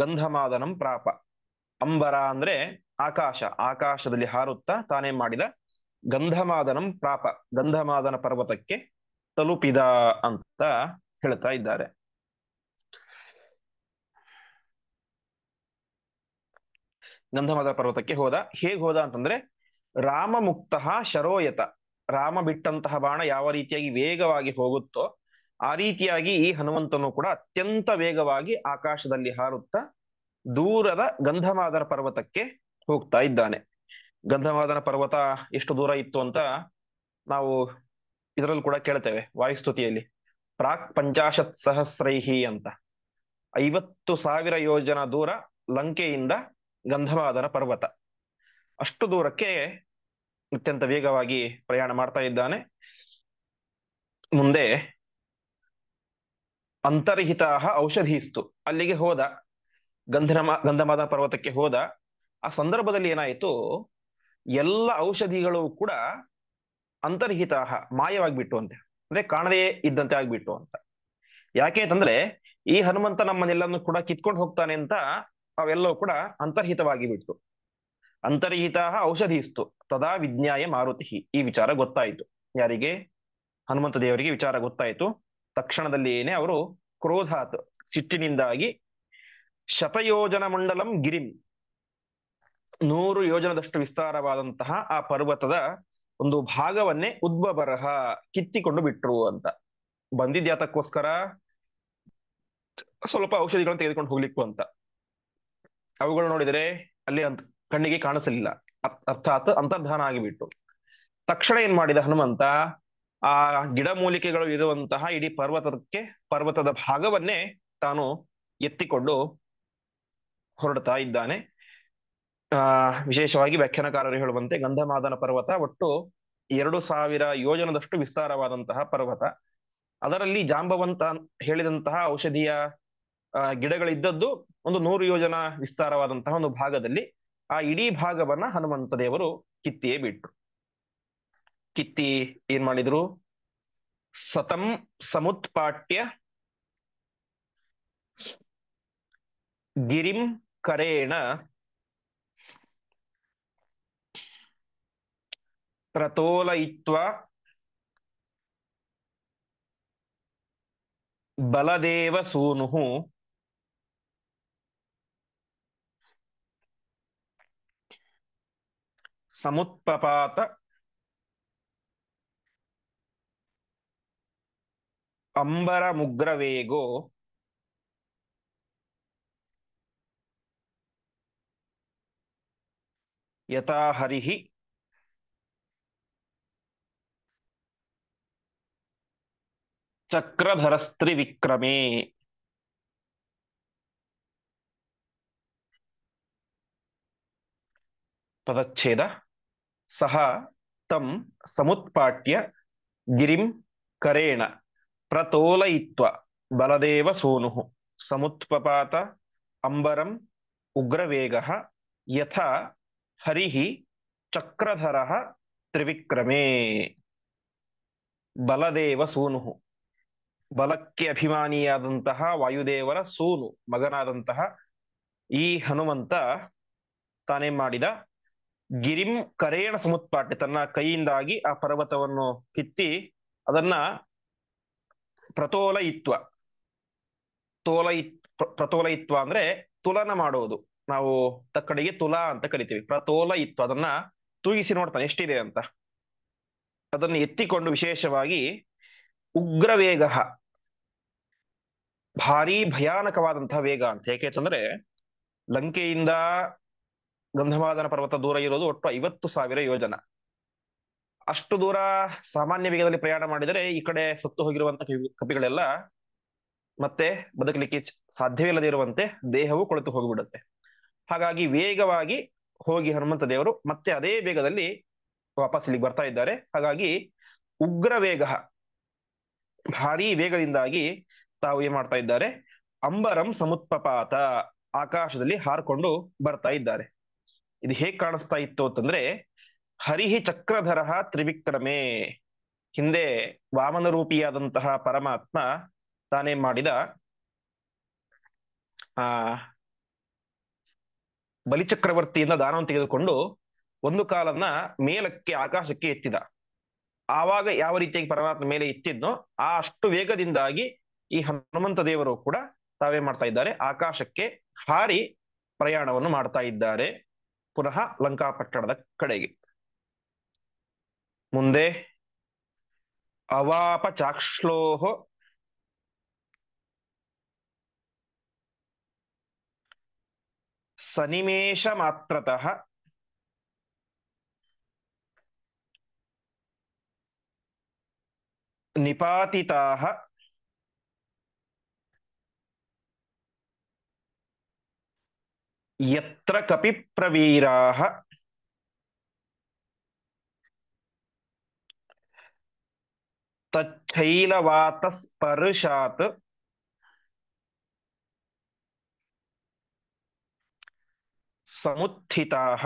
[SPEAKER 1] ಗಂಧಮಾದನಂ ಪ್ರಾಪ. ಅಂಬರ ಅಂದ್ರೆ ಆಕಾಶ, ಆಕಾಶದಲ್ಲಿ ಹಾರುತ್ತಾ ತಾನೇನ್ ಮಾಡಿದ, ಗಂಧಮಾದನಂ ಪ್ರಾಪ, ಗಂಧಮಾದನ ಪರ್ವತಕ್ಕೆ ತಲುಪಿದ ಅಂತ ಹೇಳ್ತಾ ಇದ್ದಾರೆ. ಗಂಧಮಾದನ ಪರ್ವತಕ್ಕೆ ಹೋದ. ಹೇಗ್ ಹೋದ ಅಂತಂದ್ರೆ, ರಾಮ ಮುಕ್ತಃ ಶರೋಯತ, ರಾಮ ಬಿಟ್ಟಂತಹ ಬಾಣ ಯಾವ ರೀತಿಯಾಗಿ ವೇಗವಾಗಿ ಹೋಗುತ್ತೋ ಆ ರೀತಿಯಾಗಿ ಈ ಹನುಮಂತನು ಕೂಡ ಅತ್ಯಂತ ವೇಗವಾಗಿ ಆಕಾಶದಲ್ಲಿ ಹಾರುತ್ತಾ ದೂರದ ಗಂಧಮಾದನ ಪರ್ವತಕ್ಕೆ ಹೋಗ್ತಾ ಇದ್ದಾನೆ. ಗಂಧಮಾದನ ಪರ್ವತ ಎಷ್ಟು ದೂರ ಇತ್ತು ಅಂತ ನಾವು ಇದರಲ್ಲಿ ಕೂಡ ಕೇಳ್ತೇವೆ ವಾಯುಸ್ತುತಿಯಲ್ಲಿ. ಪ್ರಾಕ್ ಪಂಚಾಶತ್ ಸಹಸ್ರೈಹಿ ಅಂತ, 50,000 ಯೋಜನ ದೂರ ಲಂಕೆಯಿಂದ ಗಂಧಮಾದನ ಪರ್ವತ. ಅಷ್ಟು ದೂರಕ್ಕೆ ಅತ್ಯಂತ ವೇಗವಾಗಿ ಪ್ರಯಾಣ ಮಾಡ್ತಾ ಇದ್ದಾನೆ. ಮುಂದೆ ಅಂತರ್ಹಿತ ಔಷಧೀಸ್ತು, ಅಲ್ಲಿಗೆ ಹೋದ, ಗಂಧಮಾದನ ಪರ್ವತಕ್ಕೆ ಹೋದ. ಆ ಸಂದರ್ಭದಲ್ಲಿ ಏನಾಯಿತು, ಎಲ್ಲ ಔಷಧಿಗಳು ಕೂಡ ಅಂತರ್ಹಿತ ಮಾಯವಾಗಿಬಿಟ್ಟು ಅಂತೆ, ಅಂದ್ರೆ ಕಾಣದೇ ಇದ್ದಂತೆ ಆಗ್ಬಿಟ್ಟು ಅಂತ. ಯಾಕೆ ಅಂತಂದ್ರೆ ಈ ಹನುಮಂತ ನಮ್ಮನ್ನೆಲ್ಲನ್ನು ಕೂಡ ಕಿತ್ಕೊಂಡು ಹೋಗ್ತಾನೆ ಅಂತ ಅವೆಲ್ಲವೂ ಕೂಡ ಅಂತರ್ಹಿತವಾಗಿ ಬಿಟ್ಟು. ಅಂತರ್ಹಿತ ಔಷಧೀಸ್ತು ತದಾ ವಿಜ್ಞಾಯ ಮಾರುತಿ. ಈ ವಿಚಾರ ಗೊತ್ತಾಯಿತು ಯಾರಿಗೆ, ಹನುಮಂತ ದೇವರಿಗೆ ವಿಚಾರ ಗೊತ್ತಾಯಿತು. ತಕ್ಷಣದಲ್ಲಿ ಏನೇ ಅವರು ಕ್ರೋಧಾತ್, ಸಿಟ್ಟಿನಿಂದಾಗಿ ಶತಯೋಜನ ಮಂಡಲಂ ಗಿರಿಂ, 100 ಯೋಜನದಷ್ಟು ವಿಸ್ತಾರವಾದಂತಹ ಆ ಪರ್ವತದ ಒಂದು ಭಾಗವನ್ನೇ ಉದ್ಬಬರಹ, ಕಿತ್ತಿಕೊಂಡು ಬಿಟ್ರು ಅಂತ. ಬಂದಿದ್ಯಾತಕ್ಕೋಸ್ಕರ, ಸ್ವಲ್ಪ ಔಷಧಿಗಳನ್ನು ತೆಗೆದುಕೊಂಡು ಹೋಗ್ಲಿಕ್ಕೂ ಅಂತ. ಅವುಗಳು ನೋಡಿದರೆ ಅಲ್ಲಿ ಕಣ್ಣಿಗೆ ಕಾಣಿಸಲಿಲ್ಲ, ಅರ್ಥಾತ್ ಅಂತರ್ಧಾನ ಆಗಿಬಿಟ್ಟು. ತಕ್ಷಣ ಏನ್ ಮಾಡಿದ ಹನುಮಂತ, ಆ ಗಿಡಮೂಲಿಕೆಗಳು ಇರುವಂತಹ ಇಡೀ ಪರ್ವತದ ಭಾಗವನ್ನೇ ತಾನು ಎತ್ತಿಕೊಂಡು ಹೊರಡ್ತಾ ಇದ್ದಾನೆ. ವಿಶೇಷವಾಗಿ ವ್ಯಾಖ್ಯಾನಕಾರರು ಹೇಳುವಂತೆ ಗಂಧಮಾದನ ಪರ್ವತ ಒಟ್ಟು 2,000 ಯೋಜನದಷ್ಟು ವಿಸ್ತಾರವಾದಂತಹ ಪರ್ವತ. ಅದರಲ್ಲಿ ಜಾಂಬವಂತ ಹೇಳಿದಂತಹ ಔಷಧಿಯ ಗಿಡಗಳಿದ್ದದ್ದು ಒಂದು 100 ಯೋಜನ ವಿಸ್ತಾರವಾದಂತಹ ಒಂದು ಭಾಗದಲ್ಲಿ. ಆ ಇಡೀ ಭಾಗವನ್ನ ಹನುಮಂತ ದೇವರು ಕಿತ್ತಿಯೇ ಬಿಟ್ರು. ಕಿತ್ತಿ ಏನ್ ಮಾಡಿದ್ರು, ಸತಂ ಸಮುತ್ಪಾಟ್ಯ ಗಿರಿಂ ಕರೇಣ ಪ್ರತೋಲಯಿತ್ವಾ ಬಲದೇವ ಸೂನುಃ ಸಮುತ್ಪಪಾತ ಅಂಬರಮುಗ್ರವೇಗೋ ಯಥಾ ಹರಿಃ ಚಕ್ರಧರಸ್ತ್ರಿವಿಕ್ರಮೇ. ಪದಚ್ಛೇದ. ಸಹ ತಂ ಸಮುತ್ಪಾಟ್ಯ ಗಿರಿಂ ಕರೇಣ ಪ್ರತೋಲಯಿತ್ವ ಬಲದೇವ ಸೂನುಃ ಸಮುತ್ಪಪಾತ ಅಂಬರಂ ಉಗ್ರವೇಗಃ ಯಥಾ ಹರಿಃ ಚಕ್ರಧರಃ ತ್ರಿವಿಕ್ರಮೇ. ಬಲದೇವ ಸೂನುಃ, ಬಲಕ್ಕೆ ಅಭಿಮಾನಿಯಾದಂತಹ ವಾಯುದೇವರ ಸೂನು, ಮಗನಾದಂತಹ ಈ ಹನುಮಂತ ತಾನೇನ್ ಮಾಡಿದ, ಗಿರಿಂ ಕರೇಣ ಸಮುತ್ಪಾಟ್ಯ, ತನ್ನ ಕೈಯಿಂದಾಗಿ ಆ ಪರ್ವತವನ್ನು ಕಿತ್ತಿ ಅದನ್ನ ಪ್ರತೋಲಯಿತ್ವ, ಪ್ರತೋಲಯಿತ್ವ ಅಂದ್ರೆ ತುಲನ ಮಾಡುವುದು. ನಾವು ತಕ್ಕಡಿಗೆ ತುಲಾ ಅಂತ ಕರಿತೀವಿ. ಪ್ರತೋಲಯಿತ್ವ, ಅದನ್ನ ತೂಗಿಸಿ ನೋಡ್ತಾನೆ ಎಷ್ಟಿದೆ ಅಂತ. ಅದನ್ನು ಎತ್ತಿಕೊಂಡು ವಿಶೇಷವಾಗಿ ಉಗ್ರವೇಗ, ಭಾರಿ ಭಯಾನಕವಾದಂತಹ ವೇಗ ಅಂತ. ಏಕೆಂತಂದ್ರೆ ಲಂಕೆಯಿಂದ ಗಂಧಮಾದನ ಪರ್ವತ ದೂರ ಇರೋದು ಒಟ್ಟು 50,000 ಯೋಜನ. ಅಷ್ಟು ದೂರ ಸಾಮಾನ್ಯ ವೇಗದಲ್ಲಿ ಪ್ರಯಾಣ ಮಾಡಿದರೆ ಈ ಕಡೆ ಸತ್ತು ಹೋಗಿರುವಂತಹ ಕಪಿಗಳೆಲ್ಲ ಮತ್ತೆ ಬದುಕಲಿಕ್ಕೆ ಸಾಧ್ಯವೇ ಇಲ್ಲದೆ ಇರುವಂತೆ ದೇಹವು ಕೊಳೆತು ಹೋಗಿಬಿಡುತ್ತೆ. ಹಾಗಾಗಿ ವೇಗವಾಗಿ ಹೋಗಿ ಹನುಮಂತ ದೇವರು ಮತ್ತೆ ಅದೇ ವೇಗದಲ್ಲಿ ವಾಪಸ್ ಇಲ್ಲಿಗೆ ಬರ್ತಾ ಇದ್ದಾರೆ. ಹಾಗಾಗಿ ಉಗ್ರ ವೇಗ, ಭಾರಿ ವೇಗದಿಂದಾಗಿ ತಾವು ಏನ್ ಮಾಡ್ತಾ ಇದ್ದಾರೆ, ಅಂಬರಂ ಸಮುತ್ಪಪಾತ, ಆಕಾಶದಲ್ಲಿ ಹಾರ್ಕೊಂಡು ಬರ್ತಾ ಇದ್ದಾರೆ. ಇದು ಹೇಗ್ ಕಾಣಿಸ್ತಾ ಇತ್ತು ಅಂತಂದ್ರೆ, ಹರಿಹಿ ಚಕ್ರಧರ ತ್ರಿವಿಕ್ರಮೇ, ಹಿಂದೆ ವಾಮನ ರೂಪಿಯಾದಂತಹ ಪರಮಾತ್ಮ ತಾನೇನ್ ಮಾಡಿದ, ಆ ಬಲಿಚಕ್ರವರ್ತಿಯಿಂದ ದಾನವನ್ನು ತೆಗೆದುಕೊಂಡು ಒಂದು ಕಾಲನ್ನ ಮೇಲಕ್ಕೆ ಆಕಾಶಕ್ಕೆ ಎತ್ತಿದ. ಆವಾಗ ಯಾವ ರೀತಿಯಾಗಿ ಪರಮಾತ್ಮ ಮೇಲೆ ಎತ್ತಿದ್ನೋ ಆ ಅಷ್ಟು ವೇಗದಿಂದಾಗಿ ಈ ಹನುಮಂತ ದೇವರು ಕೂಡ ತಾವೇ ಮಾಡ್ತಾ ಇದ್ದಾರೆ, ಆಕಾಶಕ್ಕೆ ಹಾರಿ ಪ್ರಯಾಣವನ್ನು ಮಾಡ್ತಾ ಇದ್ದಾರೆ ಪುನಃ ಲಂಕಾಪಟ್ಟಣದ ಕಡೆಗೆ. ಮುಂದೆ ಅವಾಪ ಚಾಕ್ಷ್ಲೋಹೋ ಸನಿಮೇಶ ಮಾತ್ರತಃ ನಿಪಾತಿತಾಃ ಯತ್ರ ಕಪಿಪ್ರವೀರಾಃ ತಚ್ಛೈಲವಾತಸ್ಪರ್ಶಾತ್ ಸಮುತ್ಥಿತಾಃ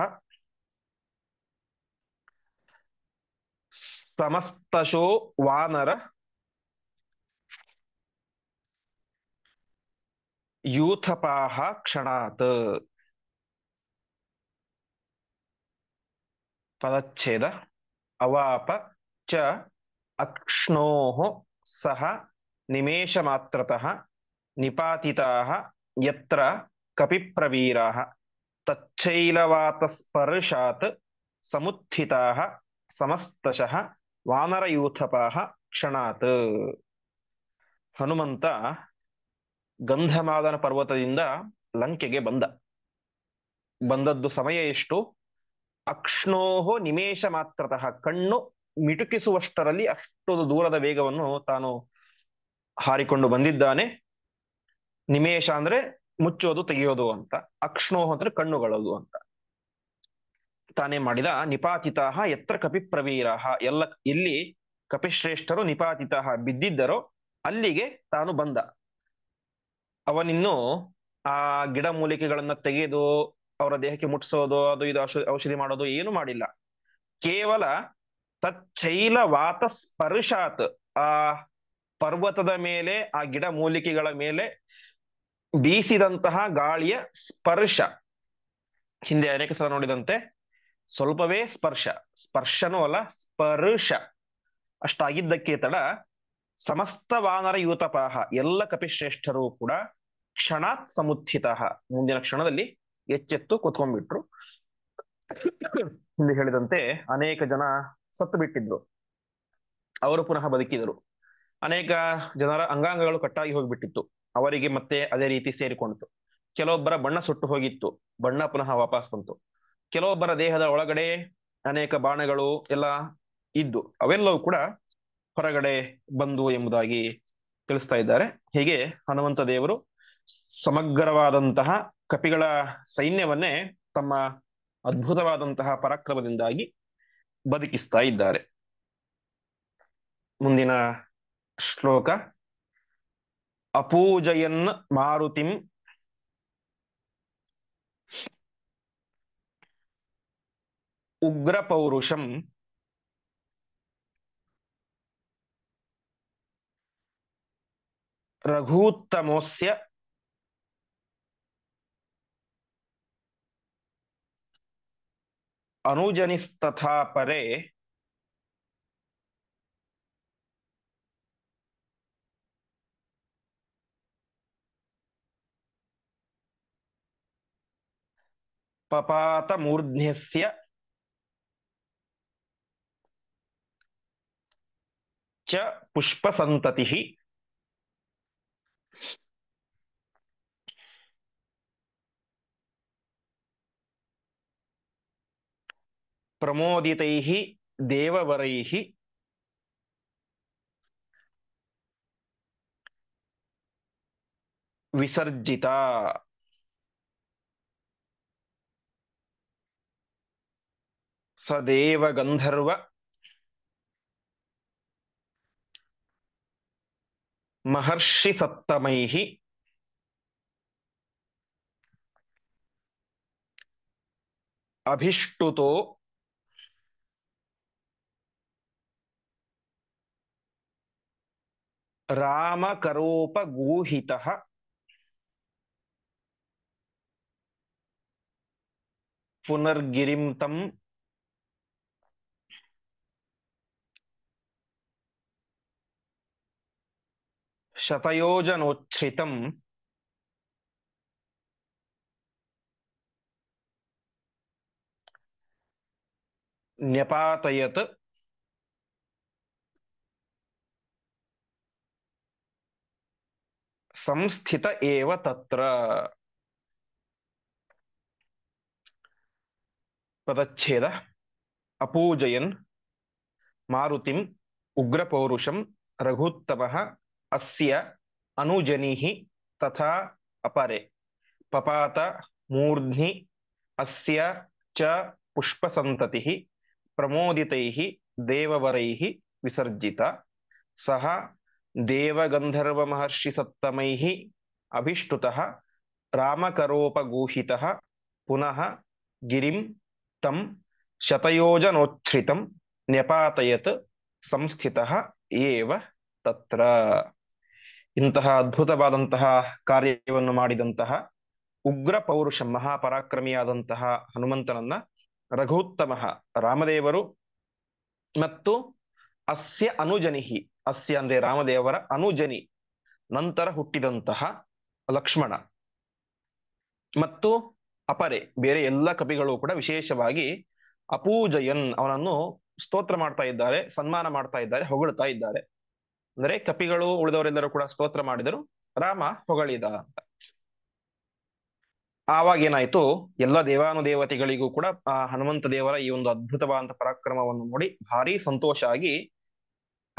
[SPEAKER 1] ಸಮಸ್ತಶೋ ವಾನರ ಯೂಥಪಾಃ ಕ್ಷಣಾತ್. ಪದಚ್ಛೇದ. ಅವಾಪ ಚ ಅಕ್ಷ್ಣೋಃ ಸಹ ನಿಮೇಶ ಮಾತ್ರತಃ ನಿಪಾತಿತಾಃ ಯತ್ರ ಕಪಿಪ್ರವೀರಾಃ ತಚ್ಛೈಲವಾತಸ್ಪರ್ಶಾತ್ ಸಮುತ್ಥಿತಾಃ ಸಮಸ್ತಶಃ ವಾನರಯೂಥಪಾಃ ಕ್ಷಣಾತ್. ಹನುಮಂತ ಗಂಧಮಾದನ ಪರ್ವತದಿಂದ ಲಂಕೆಗೆ ಬಂದದ್ದು ಸಮಯ ಎಷ್ಟು? ಅಕ್ಷ್ಣೋಹೋ ನಿಮೇಶ ಮಾತ್ರತಃ, ಕಣ್ಣು ಮಿಟುಕಿಸುವಷ್ಟರಲ್ಲಿ ಅಷ್ಟು ದೂರದ ವೇಗವನ್ನು ತಾನು ಹಾರಿಕೊಂಡು ಬಂದಿದ್ದಾನೆ. ನಿಮೇಶ ಅಂದ್ರೆ ಮುಚ್ಚೋದು ತೆಗೆಯೋದು ಅಂತ, ಅಕ್ಷ್ಣೋಹ ಅಂದ್ರೆ ಕಣ್ಣುಗಳದು ಅಂತ. ತಾನೇ ಮಾಡಿದ ನಿಪಾತಿತಾಹ ಯತ್ರ ಕಪಿಪ್ರವೀರಾಹ, ಎಲ್ಲಿ ಕಪಿಶ್ರೇಷ್ಠರು ನಿಪಾತಿತಾಹ ಬಿದ್ದಿದ್ದರೋ ಅಲ್ಲಿಗೆ ತಾನು ಬಂದ. ಅವನಿನ್ನು ಆ ಗಿಡ ಮೂಲಿಕೆಗಳನ್ನ ತೆಗೆದು ಅವರ ದೇಹಕ್ಕೆ ಮುಟ್ಸೋದು, ಅದು ಇದು ಔಷಧಿ ಮಾಡೋದು ಏನು ಮಾಡಿಲ್ಲ. ಕೇವಲ ತಚ್ಛೈಲ ವಾತ ಸ್ಪರ್ಶಾತ್, ಆ ಪರ್ವತದ ಮೇಲೆ ಆ ಗಿಡ ಮೂಲಿಕೆಗಳ ಮೇಲೆ ಬೀಸಿದಂತಹ ಗಾಳಿಯ ಸ್ಪರ್ಶ. ಹಿಂದೆ ಅನೇಕ ಸಲ ನೋಡಿದಂತೆ ಸ್ವಲ್ಪವೇ ಸ್ಪರ್ಶ, ಸ್ಪರ್ಶನೂ ಅಲ್ಲ ಸ್ಪರ್ಶ ಅಷ್ಟಾಗಿದ್ದಕ್ಕೆ ತಡ ಸಮಸ್ತ ವಾನರ ಯೂತಪಾಹ ಎಲ್ಲ ಕಪಿಶ್ರೇಷ್ಠರು ಕೂಡ ಕ್ಷಣಾತ್ ಸಮುತ್ಥಿತ, ಮುಂದಿನ ಕ್ಷಣದಲ್ಲಿ ಎಚ್ಚೆತ್ತು ಕೂತ್ಕೊಂಡ್ಬಿಟ್ರು. ಹಿಂದೆ ಹೇಳಿದಂತೆ ಅನೇಕ ಜನ ಸತ್ತು ಬಿಟ್ಟಿದ್ರು, ಅವರು ಪುನಃ ಬದುಕಿದರು. ಅನೇಕ ಜನರ ಅಂಗಾಂಗಗಳು ಕಟ್ಟಾಗಿ ಹೋಗಿಬಿಟ್ಟಿತ್ತು, ಅವರಿಗೆ ಮತ್ತೆ ಅದೇ ರೀತಿ ಸೇರಿಕೊಂಡಿತು. ಕೆಲವೊಬ್ಬರ ಬಣ್ಣ ಸುಟ್ಟು ಹೋಗಿತ್ತು, ಬಣ್ಣ ಪುನಃ ವಾಪಸ್ ಬಂತು. ಕೆಲವೊಬ್ಬರ ದೇಹದ ಒಳಗಡೆ ಅನೇಕ ಬಾಣಗಳು ಎಲ್ಲ ಇದ್ದು ಅವೆಲ್ಲವೂ ಕೂಡ ಹೊರಗಡೆ ಬಂದು ಎಂಬುದಾಗಿ ತಿಳಿಸ್ತಾ ಇದ್ದಾರೆ. ಹೀಗೆ ಹನುಮಂತ ದೇವರು ಸಮಗ್ರವಾದಂತಹ ಕಪಿಗಳ ಸೈನ್ಯವನ್ನೇ ತಮ್ಮ ಅದ್ಭುತವಾದಂತಹ ಪರಾಕ್ರಮದಿಂದಾಗಿ ಬದುಕಿಸ್ತಾ ಇದ್ದಾರೆ. ಮುಂದಿನ ಶ್ಲೋಕ. ಅಪೂಜಯನ್ ಮಾರುತಿಂ ಉಗ್ರ ಪೌರುಷಂ ರಘೂತ್ತಮೋಸ್ಯ ಅನುಜನಿಸ್ತಥಾ ಪರೆ ಪಪಾತ ಮೂರ್ಧ್ನ್ಯಸ್ಯ ಚ ಪುಷ್ಪಸಂತತಿಃ ಪ್ರಮೋದಿತೈಃ ದೇವವರೈಃ ವಿಸರ್ಜಿತಾ. ಸದೇವ ಗಂಧರ್ವ ಮಹರ್ಷಿ ಸತ್ತಮೈಃ ಅಭಿಷ್ಟುತೋ ರಾಮಕರೋಪಗೂಹಿತಃ ಪುನರ್ಗಿರಿಂ ತಂ ಶತಯೋಜನೋಚ್ಛ್ರಿತಂ ನ್ಯಪಾತಯತ್ ಸಂಸ್ಥಿತ ಏವ ತತ್ರ. ಪದಚ್ಛೇದ. ಅಪೂಜಯನ್ ಮಾರುತಿಂ ಉಗ್ರಪೌರುಷಂ ರಘುತ್ತಮಃ ಅಸ್ಯ ಅನುಜನಿಃ ತಥಾ ಅಪರೆ ಪಪಾತ ಮೂರ್ಧ್ನಿ ಅಸ್ಯ ಚ ಪುಷ್ಪಸಂತತಿಃ ಪ್ರಮೋದಿತೈಃ ದೇವವರೈಃ ವಿಸರ್ಜಿತ. ಸಹ ದೇವಗಂಧರ್ವಮಹರ್ಷಿಸತ್ತಮೈಃ ಅಭಿಷ್ಟುತಃ ರಾಮಕರೋಪಗೂಹಿತಃ ಪುನಃ ಗಿರಿಂ ತಂ ಶತಯೋಜನೋಚ್ಛ್ರಿತಂ ನ್ಯಪಾತಯತ್ ಸಂಸ್ಥಿತಃ ಏವ ತತ್ರ. ಇಂತಹ ಅದ್ಭುತವಾದಂತಹ ಕಾರ್ಯವನ್ನು ಮಾಡಿದಂತಹ ಉಗ್ರ ಪೌರುಷ ಮಹಾಪರಾಕ್ರಮಿಯಾದಂತಹ ಹನುಮಂತನನ್ನ ರಘುತ್ತಮ ರಾಮದೇವರು ಮತ್ತು ಅಸ್ಯ ಅನುಜನಿಹಿ, ಅಸ್ಯ ಅಂದ್ರೆ ರಾಮದೇವರ ಅನುಜನಿ ನಂತರ ಹುಟ್ಟಿದಂತಹ ಲಕ್ಷ್ಮಣ ಮತ್ತು ಅಪರೆ ಬೇರೆ ಎಲ್ಲ ಕಪಿಗಳು ಕೂಡ ವಿಶೇಷವಾಗಿ ಅಪೂಜಯನ್ ಅವನನ್ನು ಸ್ತೋತ್ರ ಮಾಡ್ತಾ ಇದ್ದಾರೆ, ಸನ್ಮಾನ ಮಾಡ್ತಾ ಇದ್ದಾರೆ, ಹೊಗಳ್ತಾ ಇದ್ದಾರೆ. ಅಂದ್ರೆ ಕಪಿಗಳು ಉಳಿದವರೆಲ್ಲರೂ ಕೂಡ ಸ್ತೋತ್ರ ಮಾಡಿದರು, ರಾಮ ಹೊಗಳಿದ ಅಂತ. ಆವಾಗ ಏನಾಯ್ತು, ಎಲ್ಲ ದೇವಾನುದೇವತೆಗಳಿಗೂ ಕೂಡ ಆ ಹನುಮಂತ ದೇವರ ಈ ಒಂದು ಅದ್ಭುತವಾದ ಪರಾಕ್ರಮವನ್ನು ನೋಡಿ ಭಾರಿ ಸಂತೋಷ ಆಗಿ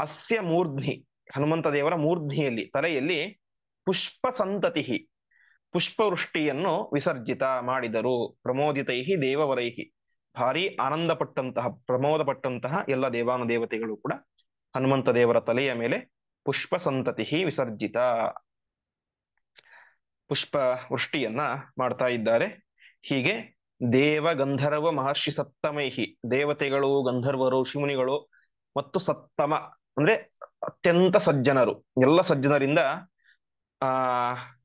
[SPEAKER 1] ಅಸ್ಯ ಮೂರ್ಧ್ನಿ, ಹನುಮಂತ ದೇವರ ಮೂರ್ಧ್ನಿಯಲ್ಲಿ ತಲೆಯಲ್ಲಿ ಪುಷ್ಪ ಸಂತತಿ ಪುಷ್ಪವೃಷ್ಟಿಯನ್ನು ವಿಸರ್ಜಿತ ಮಾಡಿದರು. ಪ್ರಮೋದಿತೈಹಿ ದೇವವರೈಹಿ, ಭಾರಿ ಆನಂದ ಪಟ್ಟಂತಹ ಪ್ರಮೋದ ಪಟ್ಟಂತಹ ಎಲ್ಲ ದೇವಾನುದೇವತೆಗಳು ಕೂಡ ಹನುಮಂತ ದೇವರ ತಲೆಯ ಮೇಲೆ ಪುಷ್ಪ ಸಂತತಿ ವಿಸರ್ಜಿತ ಪುಷ್ಪ ವೃಷ್ಟಿಯನ್ನ ಮಾಡ್ತಾ ಇದ್ದಾರೆ. ಹೀಗೆ ದೇವ ಗಂಧರ್ವ ಮಹರ್ಷಿ ಸತ್ತಮೈಹಿ, ದೇವತೆಗಳು ಗಂಧರ್ವರು ಶಿಮುನಿಗಳು ಮತ್ತು ಸತ್ತಮ ಅಂದ್ರೆ ಅತ್ಯಂತ ಸಜ್ಜನರು, ಎಲ್ಲ ಸಜ್ಜನರಿಂದ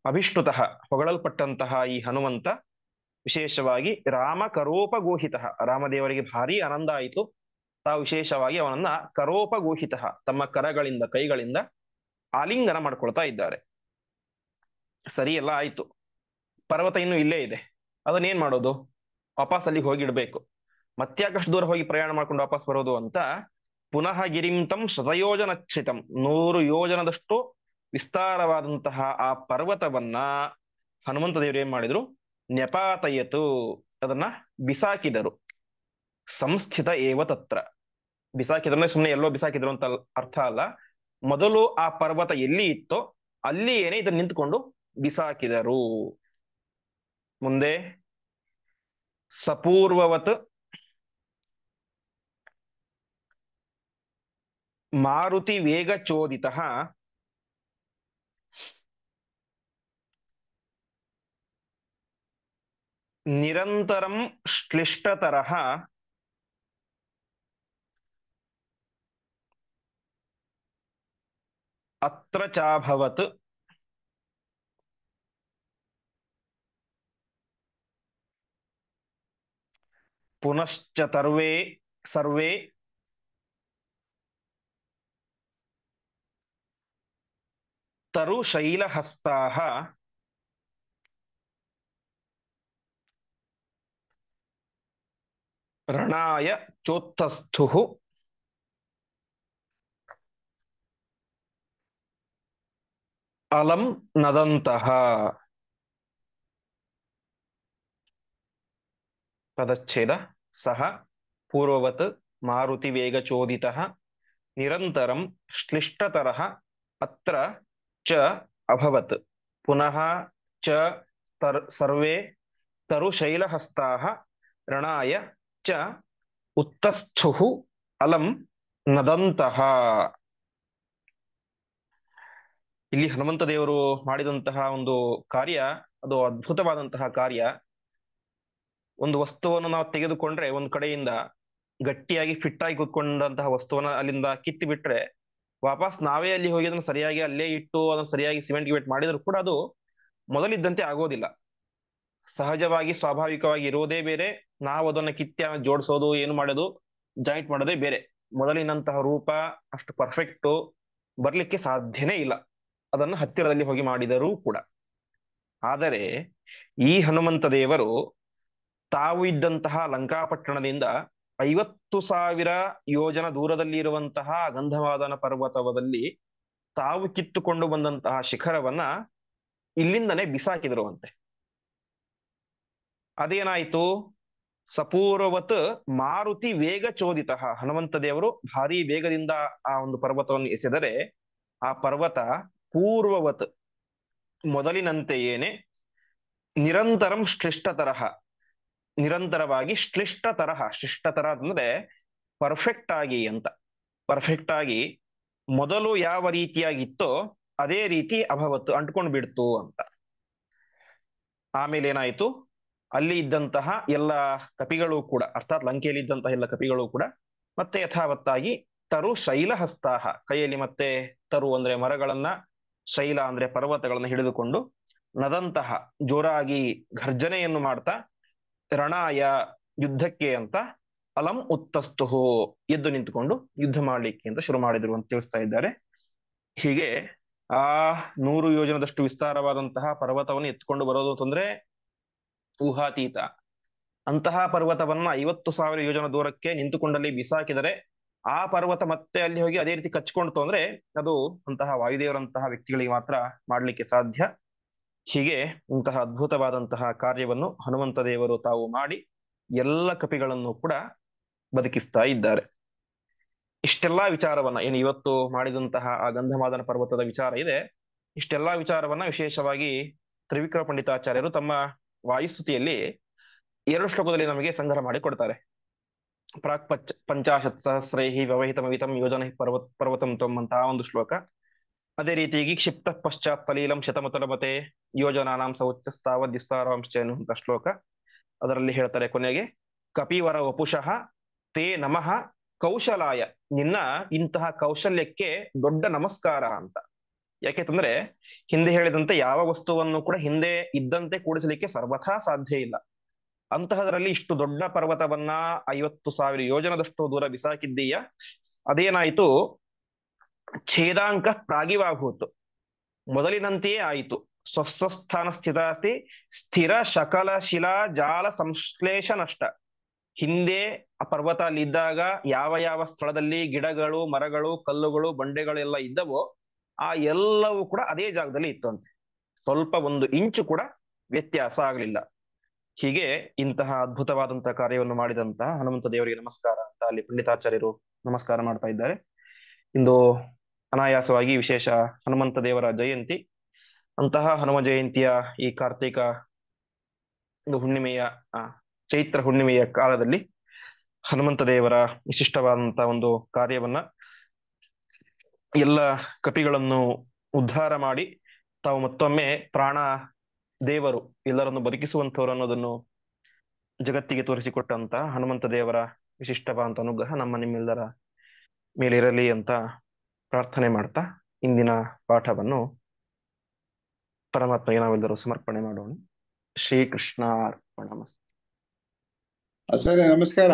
[SPEAKER 1] ಅಭಿಷ್ಟುತಃ ಹೊಗಳಲ್ಪಟ್ಟಂತಹ ಈ ಹನುಮಂತ ವಿಶೇಷವಾಗಿ ರಾಮ ಕರೋಪಗೋಹಿತ, ರಾಮದೇವರಿಗೆ ಭಾರಿ ಆನಂದ ಆಯಿತು. ತಾವು ವಿಶೇಷವಾಗಿ ಅವನನ್ನ ಕರೋಪಗೋಹಿತ, ತಮ್ಮ ಕರಗಳಿಂದ ಕೈಗಳಿಂದ ಆಲಿಂಗನ ಮಾಡ್ಕೊಳ್ತಾ ಇದ್ದಾರೆ. ಸರಿ, ಎಲ್ಲ ಆಯ್ತು. ಪರ್ವತ ಇನ್ನು ಇಲ್ಲೇ ಇದೆ, ಅದನ್ನೇನ್ ಮಾಡೋದು? ವಾಪಸ್ ಅಲ್ಲಿಗೆ ಹೋಗಿಡ್ಬೇಕು. ಮತ್ಯಾಕಷ್ಟು ದೂರ ಹೋಗಿ ಪ್ರಯಾಣ ಮಾಡ್ಕೊಂಡು ವಾಪಸ್ ಬರೋದು ಅಂತ ಪುನಃ ಗಿರಿಂತಂ ಶತಯೋಜನಚ್ಛಿತಂ, 100 ಯೋಜನದಷ್ಟು ವಿಸ್ತಾರವಾದಂತಹ ಆ ಪರ್ವತವನ್ನ ಹನುಮಂತ ದೇವರು ಏನ್ ಮಾಡಿದ್ರು? ನ್ಯಪಾತಯತು, ಅದನ್ನ ಬಿಸಾಕಿದರು. ಸಂಸ್ಥಿತ ಏವ ತತ್ರ, ಬಿಸಾಕಿದ್ರೆ ಸುಮ್ಮನೆ ಎಲ್ಲೋ ಬಿಸಾಕಿದ್ರು ಅಂತ ಅರ್ಥ ಅಲ್ಲ. ಮೊದಲು ಆ ಪರ್ವತ ಎಲ್ಲಿ ಇತ್ತೋ ಅಲ್ಲಿ ಏನೇ ಇದನ್ನ ನಿಂತ್ಕೊಂಡು ಬಿಸಾಕಿದರು. ಮುಂದೆ ಸಪೂರ್ವವತ್ ಮಾರುತಿ ವೇಗ ಚೋದಿತ ನಿರಂತರಂ ಶ್ಲಿಷ್ಟತರಃ ಅತ್ರ ಚಾಭವತ್ ಪುನಶ್ಚ ತರ್ವೇ ಸರ್ವೇ ತರುಶೈಲಹಸ್ತಾಃ ರಣಾಯ ಚೋತ್ತಸ್ಥುಃ ಅಲಂ ನದಂತಹ. ಪದಚ್ಛೇದ ಸಹ ಪೂರ್ವವತ್ ಮಾರುತಿ ವೇಗ ಚೋದಿತಃ ನಿರಂತರಂ ಶ್ಲಿಷ್ಟತರಃ ಅತ್ರ ಚ ಅಭವತ್ ಪುನಃ ಚ ಸರ್ವೇ ತರುಶೈಲಹಸ್ತಾಃ ರಣಾಯ ಚ ಉತ್ತಸ್ಥುಃ ಅಲಂ ನದಂತಹ. ಇಲ್ಲಿ ಹನುಮಂತ ದೇವರು ಮಾಡಿದಂತಹ ಒಂದು ಕಾರ್ಯ, ಅದು ಅದ್ಭುತವಾದಂತಹ ಕಾರ್ಯ. ಒಂದು ವಸ್ತುವನ್ನು ನಾವು ತೆಗೆದುಕೊಂಡ್ರೆ ಒಂದ್ ಕಡೆಯಿಂದ ಗಟ್ಟಿಯಾಗಿ ಫಿಟ್ ಆಗಿ ಕೂತ್ಕೊಂಡಂತಹ ವಸ್ತುವನ್ನ ಅಲ್ಲಿಂದ ಕಿತ್ತಿ ಬಿಟ್ರೆ ವಾಪಸ್ ನಾವೇ ಅಲ್ಲಿ ಹೋಗಿ ಅದನ್ನ ಸರಿಯಾಗಿ ಅಲ್ಲೇ ಇಟ್ಟು ಅದನ್ನ ಸರಿಯಾಗಿ ಸಿಮೆಂಟ್ ಗಿಮೆಂಟ್ ಮಾಡಿದ್ರು ಕೂಡ ಅದು ಮೊದಲಿದ್ದಂತೆ ಆಗೋದಿಲ್ಲ. ಸಹಜವಾಗಿ ಸ್ವಾಭಾವಿಕವಾಗಿ ಇರೋದೇ ಬೇರೆ, ನಾವು ಅದನ್ನ ಕಿತ್ತಿ ಜೋಡಿಸೋದು, ಏನು ಮಾಡೋದು, ಜಾಯಿಂಟ್ ಮಾಡೋದೇ ಬೇರೆ. ಮೊದಲಿನಂತಹ ರೂಪ ಅಷ್ಟು ಪರ್ಫೆಕ್ಟ್ ಬರ್ಲಿಕ್ಕೆ ಸಾಧ್ಯನೇ ಇಲ್ಲ, ಅದನ್ನು ಹತ್ತಿರದಲ್ಲಿ ಹೋಗಿ ಮಾಡಿದರೂ ಕೂಡ. ಆದರೆ ಈ ಹನುಮಂತ ದೇವರು ತಾವು ಇದ್ದಂತಹ ಲಂಕಾಪಟ್ಟಣದಿಂದ 50,000 ಯೋಜನ ದೂರದಲ್ಲಿ ಇರುವಂತಹ ಗಂಧಮಾದನ ಪರ್ವತದಲ್ಲಿ ತಾವು ಕಿತ್ತುಕೊಂಡು ಬಂದಂತಹ ಶಿಖರವನ್ನ ಇಲ್ಲಿಂದನೇ ಬಿಸಾಕಿದರು ಅಂತೆ. ಅದೇನಾಯ್ತು? ಸಪೂರ್ವವತ್ ಮಾರುತಿ ವೇಗ ಚೋದಿತ, ಹನುಮಂತ ದೇವರು ಭಾರಿ ವೇಗದಿಂದ ಆ ಒಂದು ಪರ್ವತವನ್ನು ಎಸೆದರೆ ಆ ಪರ್ವತ ಪೂರ್ವವತ್ ಮೊದಲಿನಂತೆಯೇನೆ ನಿರಂತರಂ ಶ್ಲಿಷ್ಟತರಹ, ನಿರಂತರವಾಗಿ ಶಿಷ್ಟತರ ಅಂದ್ರೆ ಪರ್ಫೆಕ್ಟ್ ಆಗಿ ಅಂತ, ಪರ್ಫೆಕ್ಟ್ ಆಗಿ ಮೊದಲು ಯಾವ ರೀತಿಯಾಗಿತ್ತೋ ಅದೇ ರೀತಿ ಅಭವತ್ತು ಅಂಟ್ಕೊಂಡು ಬಿಡ್ತು ಅಂತ. ಆಮೇಲೆ ಏನಾಯ್ತು? ಅಲ್ಲಿ ಇದ್ದಂತಹ ಎಲ್ಲ ಕಪಿಗಳು ಕೂಡ, ಅರ್ಥಾತ್ ಲಂಕೆಯಲ್ಲಿ ಇದ್ದಂತಹ ಎಲ್ಲ ಕಪಿಗಳು ಕೂಡ ಮತ್ತೆ ಯಥಾವತ್ತಾಗಿ ತರು ಶೈಲಹಸ್ತಾಹ, ಕೈಯಲ್ಲಿ ಮತ್ತೆ ತರು ಅಂದ್ರೆ ಮರಗಳನ್ನ, ಶೈಲ ಅಂದ್ರೆ ಪರ್ವತಗಳನ್ನ ಹಿಡಿದುಕೊಂಡು ನದಂತಹ ಜೋರಾಗಿ ಘರ್ಜನೆಯನ್ನು ಮಾಡ್ತಾ ರಣಾಯ ಯುದ್ಧಕ್ಕೆ ಅಂತ ಅಲಂ ಉತ್ತಸ್ತುಹು ಎದ್ದು ನಿಂತುಕೊಂಡು ಯುದ್ಧ ಮಾಡ್ಲಿಕ್ಕೆ ಅಂತ ಶುರು ಮಾಡಿದ್ರು ಅಂತ ತಿಳಿಸ್ತಾ ಇದ್ದಾರೆ. ಹೀಗೆ ಆ 100 ಯೋಜನದಷ್ಟು ವಿಸ್ತಾರವಾದಂತಹ ಪರ್ವತವನ್ನು ಎತ್ಕೊಂಡು ಬರೋದು ಅಂತಂದ್ರೆ ಊಹಾತೀತ. ಅಂತಹ ಪರ್ವತವನ್ನ 50,000 ಯೋಜನ ದೂರಕ್ಕೆ ನಿಂತುಕೊಂಡಲ್ಲಿ ಬಿಸಾಕಿದರೆ ಆ ಪರ್ವತ ಮತ್ತೆ ಅಲ್ಲಿ ಹೋಗಿ ಅದೇ ರೀತಿ ಕಚ್ಕೊಂಡ್ತು ಅಂದ್ರೆ ಅದು ಅಂತಹ ವಾಯುದೇವರಂತಹ ವ್ಯಕ್ತಿಗಳಿಗೆ ಮಾತ್ರ ಮಾಡ್ಲಿಕ್ಕೆ ಸಾಧ್ಯ. ಹೀಗೆ ಇಂತಹ ಅದ್ಭುತವಾದಂತಹ ಕಾರ್ಯವನ್ನು ಹನುಮಂತ ದೇವರು ತಾವು ಮಾಡಿ ಎಲ್ಲ ಕಪಿಗಳನ್ನು ಕೂಡ ಬದುಕಿಸ್ತಾ ಇದ್ದಾರೆ. ಇಷ್ಟೆಲ್ಲಾ ವಿಚಾರವನ್ನ ಏನು ಇವತ್ತು ಮಾಡಿದಂತಹ ಆ ಗಂಧಮಾದನ ಪರ್ವತದ ವಿಚಾರ ಇದೆ, ಇಷ್ಟೆಲ್ಲಾ ವಿಚಾರವನ್ನ ವಿಶೇಷವಾಗಿ ತ್ರಿವಿಕ್ರಮ ಪಂಡಿತಾಚಾರ್ಯರು ತಮ್ಮ ವಾಯುಸ್ತುತಿಯಲ್ಲಿ 2 ಶ್ಲೋಕದಲ್ಲಿ ನಮಗೆ ಸಂಗ್ರಹ ಮಾಡಿ ಕೊಡ್ತಾರೆ. ಪ್ರಾಕ್ ಪಂಚಾಶತ್ ಸಹಸ್ರೈಹಿ ವ್ಯವಹಿತಮವಿತಂ ಯೋಜನ ಪರ್ವತಂ ತ್ವಂ ಅಂತ ಒಂದು ಶ್ಲೋಕ. ಅದೇ ರೀತಿಯಾಗಿ ಕ್ಷಿಪ್ತ ಪಶ್ಚಾತ್ ಸಲೀಲಂ ಶತಮತಲಮತೆ ಯೋಜನಾನಾಂ ಸೌಚ್ಯಸ್ತಾವದ್ ವಿಸ್ತಾರಾಂಶ್ಚ ಎನ್ನುವಂತ ಶ್ಲೋಕ. ಅದರಲ್ಲಿ ಹೇಳ್ತಾರೆ ಕೊನೆಗೆ, ಕಪಿವರ ವಪುಷಃ ತೇ ನಮಃ ಕೌಶಲಾಯ, ನಿನ್ನ ಇಂತಹ ಕೌಶಲ್ಯಕ್ಕೆ ದೊಡ್ಡ ನಮಸ್ಕಾರ ಅಂತ. ಯಾಕೆಂತಂದ್ರೆ ಹಿಂದೆ ಹೇಳಿದಂತೆ ಯಾವ ವಸ್ತುವನ್ನು ಕೂಡ ಹಿಂದೆ ಇದ್ದಂತೆ ಕೂಡಿಸಲಿಕ್ಕೆ ಸರ್ವಥಾ ಸಾಧ್ಯ ಇಲ್ಲ. ಅಂತಹದರಲ್ಲಿ ಇಷ್ಟು ದೊಡ್ಡ ಪರ್ವತವನ್ನ 50,000 ಯೋಜನದಷ್ಟು ದೂರ ಬಿಸಾಕಿದ್ದೀಯ, ಅದೇನಾಯಿತು, ಛೇದಾಂಕ ಪ್ರಾಗಿವಾಭೂತು, ಮೊದಲಿನಂತೆಯೇ ಆಯಿತು. ಸ್ವಸ್ಥಾನ ಸ್ಥಿತಾಸ್ತಿ ಸ್ಥಿರ ಶಕಲ ಶಿಲಾ ಜಾಲ ಸಂಶ್ಲೇಷ ನಷ್ಟ. ಹಿಂದೆ ಆ ಪರ್ವತ ಅಲ್ಲಿ ಇದ್ದಾಗ ಯಾವ ಯಾವ ಸ್ಥಳದಲ್ಲಿ ಗಿಡಗಳು, ಮರಗಳು, ಕಲ್ಲುಗಳು, ಬಂಡೆಗಳು ಎಲ್ಲ ಇದ್ದವೋ ಆ ಎಲ್ಲವೂ ಕೂಡ ಅದೇ ಜಾಗದಲ್ಲಿ ಇತ್ತಂತೆ. ಸ್ವಲ್ಪ 1 ಇಂಚು ಕೂಡ ವ್ಯತ್ಯಾಸ ಆಗಲಿಲ್ಲ. ಹೀಗೆ ಇಂತಹ ಅದ್ಭುತವಾದಂತಹ ಕಾರ್ಯವನ್ನು ಮಾಡಿದಂತಹ ಹನುಮಂತ ದೇವರಿಗೆ ನಮಸ್ಕಾರ ಅಂತ ಅಲ್ಲಿ ಪಂಡಿತಾಚಾರ್ಯರು ನಮಸ್ಕಾರ ಮಾಡ್ತಾ ಇದ್ದಾರೆ. ಇಂದು ಅನಾಯಾಸವಾಗಿ ವಿಶೇಷ ಹನುಮಂತ ದೇವರ ಜಯಂತಿ. ಅಂತಹ ಹನುಮ ಜಯಂತಿಯ ಈ ಕಾರ್ತಿಕ ಹುಣ್ಣಿಮೆಯ ಚೈತ್ರ ಹುಣ್ಣಿಮೆಯ ಕಾಲದಲ್ಲಿ ಹನುಮಂತ ದೇವರ ವಿಶಿಷ್ಟವಾದಂತಹ ಒಂದು ಕಾರ್ಯವನ್ನ ಎಲ್ಲ ಕಪಿಗಳನ್ನು ಉದ್ಧಾರ ಮಾಡಿ ತಾವು ಮತ್ತೊಮ್ಮೆ ಪ್ರಾಣ ದೇವರು ಎಲ್ಲರನ್ನು ಬದುಕಿಸುವಂತವರು ಅನ್ನೋದನ್ನು ಜಗತ್ತಿಗೆ ತೋರಿಸಿಕೊಟ್ಟಂತ ಹನುಮಂತ ದೇವರ ವಿಶಿಷ್ಟವಾದಂತ ಅನುಗ್ರಹ ನಮ್ಮ ನಿಮ್ಮೆಲ್ಲರ ಮೇಲಿರಲಿ ಅಂತ ಪ್ರಾರ್ಥನೆ ಮಾಡ್ತಾ ಇಂದಿನ ಪಾಠವನ್ನು ಪರಮಾತ್ಮಗೆ ನಾವೆಲ್ಲರೂ ಸಮರ್ಪಣೆ ಮಾಡೋಣ. ಶ್ರೀಕೃಷ್ಣ ಅರ್ಪಣಮಸ್ತು.
[SPEAKER 2] ಆಚಾರ್ಯ ನಮಸ್ಕಾರ.